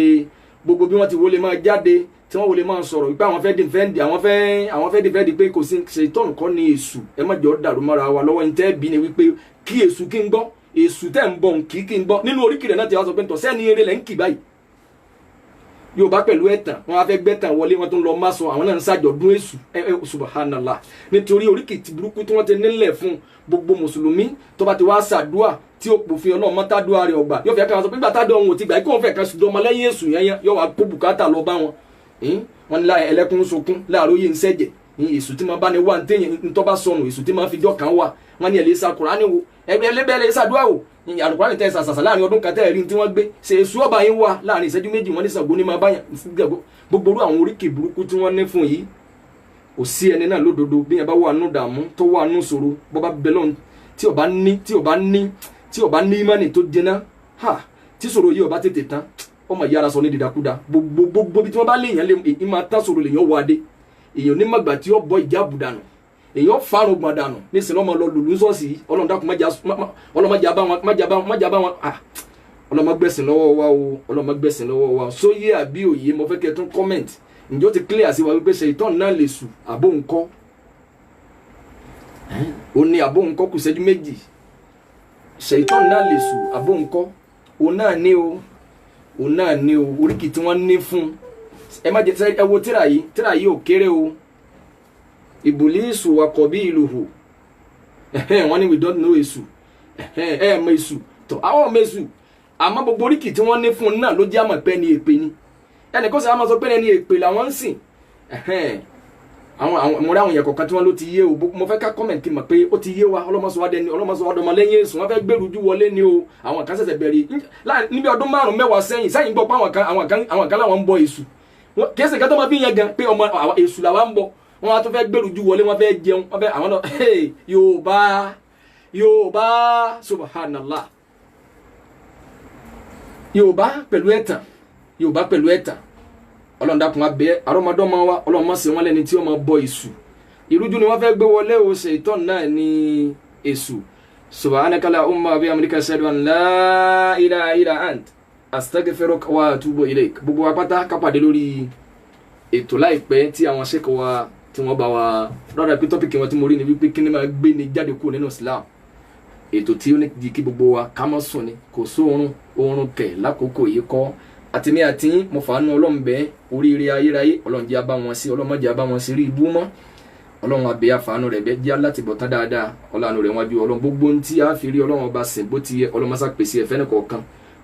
gbogbo bí wọ́n ti wọlé máa jáde tí wọ́n wọlé máa sọ̀rọ̀ wípé àwọn fẹ́ dìfẹ́ndì pé kò sí Ṣaitan kọ́ ni Èṣù. ẹ má jọ dàrú mọ́ra wa lọ́wọ́ ní tẹ́ bí ni wípé kí Èṣù kí n gbọ́ Èṣù tẹ́ ń bọ̀ kí n gbọ́ nínú oríkì rẹ̀ náà ti wá sọ pé ntọ́ sẹ́ni eré lẹ́ ń kì báyìí. Yorùbá pẹ̀lú ẹ̀tàn wọn á fẹ́ gbẹ́tàn wọlé wọn tó ń lọ má sọ àwọn náà ń ṣàjọ̀dún Èṣù subhanallah. nítorí oríkì ti burúkú tí wọ́n ti nílẹ̀ fún gbogbo mùsùlùmí tó bá ti wá ṣàdúà tí ó pòfin Ọlọ́run mọ́tàdúà rẹ̀ ọgbà yóò fẹ́ ká sọ pé gbàtà dọ̀ ohun ò ti gbà kí wọ́n fẹ́ kan ṣùgbọ́n ọmọ lẹ́yìn Èṣù yẹn yóò wá kó bùkátà lọ bá wọn. wọn ní ẹlẹ́kùn sunkún láàróyè ń ṣẹ̀jẹ̀ Èṣù tí máa bá ní wà ní téèyàn ń tọ́ bá sọnù Èṣù tí máa fi jọ́ kan wà wọn ní ẹ̀lẹ́sà Kùránì wo ẹlẹ́bẹ̀ẹ́lẹ́ ṣàdúà wo Al-Qur'ani tẹ́ ṣàṣàṣà láàrin ọdún kan tẹ́ rí tí wọ́n gbé ṣe Èṣù ọba yín wà láàrin ìṣẹ́jú méjì wọ́n ní Ṣàngó ní máa báyàn gbogbo àwọn oríkì burúkú tí wọ́n ní fún yìí kò sí ẹni náà lódodo bí yẹn bá wà nù dààmú tó wà nù ṣòro bọ́ bá bẹ lọ́n tí ò bá ní ìmánì tó jẹná tí ṣòro yìí ò bá tètè tán ọmọ ìyára sọ ní dídákúdá gbogbo bí tí wọ́n bá lè yàn lè ìmọ̀ tán ṣòro lè yàn wọ adé èèyàn onímọ̀gbà tí ó bọ́ ìjà àbùdànù èèyàn fárun gbọ̀n dànù nísìnyí ọmọ lọ lùlù sọ́ọ̀sì Ọlọ́run dákun májà bá wọn ọlọ́mọ gbẹ̀sìn lọ́wọ́ wa o ọlọ́mọ gbẹ̀sìn lọ́wọ́ wa sóyè àbí òye mo fẹ́ kẹ́ tún comment ǹjọ́ ti clear sí wa wípé Ṣaitan náà lè sùn àbó ńkọ́ ó ní àbó ńkọ́ kù ṣẹ́jú méjì Ṣaitan náà lè sùn àbó ńkọ́ òun náà ní o oríkì tí wọ́n ní fún ẹ má jẹ ẹ wo tíra yìí ò kéré o Ìbùlísù wa qabiluhu wọ́n ní we don't know Èṣù mọ Èṣù tó àwọn ọmọ Èṣù àmọ́ gbogbo oríkì tí wọ́n ní fún un náà ló jẹ́ àmọ̀ pé ní èpè ni ẹnì kan sì á máa sọ pé ní èpè làwọn ń sìn àwọn mo rí àwọn yẹn kọ̀ọ̀kan tí wọ́n ló ti yé o mo fẹ́ ká kọ́mẹ̀ntì mọ̀ pé ó ti yé wa ọlọ́mọsọ̀wádọ́mọ lẹ́yìn Èṣù wọ́n fẹ́ gbèrújú wọlé ni o àwọn kan ṣẹ̀ṣẹ̀ bẹ̀rẹ̀ níbi ọdún 5-10 sẹ́yìn gbọ́ pé àwọn kan láwọn ń bọ Èṣù kìí kátó máa fi yẹn gan pé ọmọ Èṣù làwa ń bọ wọn á tún fẹ́ gbèrújú wọlé wọn fẹ́ jẹun wọn fẹ́ àwọn náà Yorùbá subhanallah Yorùbá pẹ̀lú ẹ̀tàn Ọlọ́run dákun abẹ́ àrọ́mọdọ́mọ wa Ọlọ́run má ṣe wọ́n lẹ́ni tí ó máa bọ Èṣù ìrújú ni wọ́n fẹ́ gbé wọlé o ṣètọ́n náà ní èṣù. subhanaka allahumma wa bihamdika ashhadu an la ilaha illa ant astaghfiruka wa atubu ilayk. gbogbo wa pátá ká pàdé lórí ètò láìpẹ́ tí àwọn ṣẹ́kọ̀ wa tí wọ́n bá wa rárá pé tọ́pìkì wọn tí mo rí ni wípé kí ni máa gbé ni jáde kúrò nínú Islam. ètò tí ó ní di kí gbogbo wa ká má sùn ni kò sóorun oorun kẹ̀ lákòókò yìí kọ́ àtìmí àti mo fàánú ọlọ́run bẹ́ẹ̀ oríire ayérayé ọlọ́run jẹ́ abá wọn sí ọlọ́run má jẹ́ abá wọn sí rí ibú mọ́ ọlọ́run abẹ́ àfàánú rẹ̀ bẹ́ẹ̀ jẹ́ láti bọ̀ tán dáadáa ọlọ́run rẹ̀ wájú ọlọ́run gbogbo ohun tí a fi rí ọlọ́run ọba sìn bó ti yẹ ọlọ́run má ṣàpèsè ẹ̀fẹ́ nìkọ̀ọ̀kan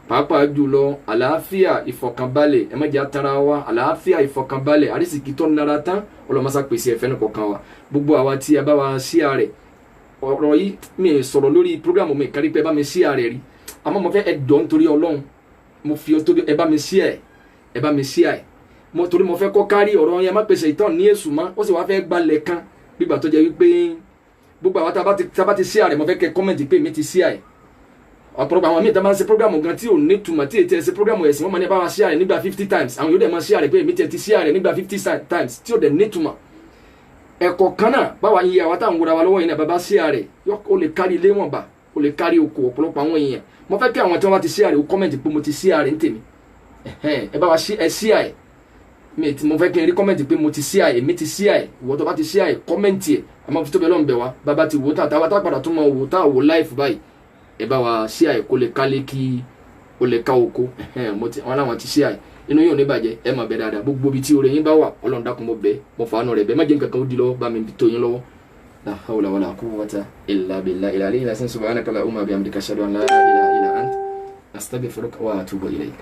pàápàá jùlọ àlàáfíà ìfọ̀kànbalẹ̀ ẹ má jẹ́ atara wa àlàáfíà ìfọ̀kànbalẹ̀ àrísìkí tó nara tán ọlọ́run má ṣàpèsè ẹ̀fẹ́ nìkọ̀ọ̀kan wa gbogbo àwa tí a bá wa ṣíà rẹ̀ ọ̀rọ̀ yìí mi sọ̀rọ̀ lórí programu mi kárí pé ẹ bá mi ṣíà rẹ̀ rí àmọ́ mo fẹ́ ẹ dọ̀ nítorí ọlọ́run mo fi ọtọ́ ẹ bá mi ṣíà ẹ mo torí mo fẹ́ kọ́ kárí ọ̀rọ̀ yẹn má pèsè ìtàn ní èṣù mọ́ ó sì wá fẹ́ gbalẹ̀ kan gbígbà tó jẹ́ wípé gbogbo àwọn tá a bá ti ṣíà rẹ̀ mo fẹ́ kẹ́ kọ́mẹ̀ntì pé mi ti ṣíà ẹ ọ̀pọ̀lọpọ̀ àwọn míì tá máa ń ṣe programu gan tí ò ní túmọ̀ tí ètò ẹ̀ ṣe programu ẹ̀sìn wọ́n máa ní bá wa ṣíà rẹ̀ nígbà 50 times àwọn yóò dẹ̀ máa ṣíà rẹ̀ pé èmi ti ṣíà rẹ̀ nígbà 50 times tí ò dẹ̀ ní túmọ̀ ẹ̀kọ́ kan náà báwa iye àwa táwọn wúra wa lọ́wọ́ yìí náà bàbá ṣíà rẹ̀ ó lè kárí ilé wọn bá ó lè kárí oko ọ̀pọ̀lọpọ̀ àwọn èèyàn mo fẹ́ kí àwọn tí wọ́n bá ti ṣíà rẹ̀ ó kọ́mẹ̀ntì pé mo ti ṣíà rẹ̀ ń tèmi ẹ bá wa ṣíà ẹ̀ mo fẹ́ kí n rí kọ́mẹ̀ntì pé mo ti ṣíà ẹ̀ èmi ti ṣíà ẹ̀ ìwọ tó bá ti ṣíà ẹ̀ kọ́mẹ̀ntì ẹ̀ àmọ́ fi tóbi ọlọ́run bẹ̀ wá bàbá ti wò ó tàwa tá padà tó mọ wò tá wò láìfù báyìí ẹ bá wa ṣíà ẹ̀ kó lè kálé kí ó lè ká oko wọn láwọn ti ṣíà ẹ̀ inú yóò ní bàjẹ́ ẹ máa bẹ dáadáa gbogbo ibi tí oore yín bá wà ọlọ́run dákun mo bẹ̀ mo fàánù rẹ̀ bẹ́ẹ̀ má jẹ́ nǹkan kan ó di lọ́wọ́ bá mi tó yín lọ́wọ́ la hawla wala quwwata illa billahi al-aliyyil azim subhanaka allahumma bihamdika ashhadu an la ilaha illa ant astaghfiruka wa atubu ilayk.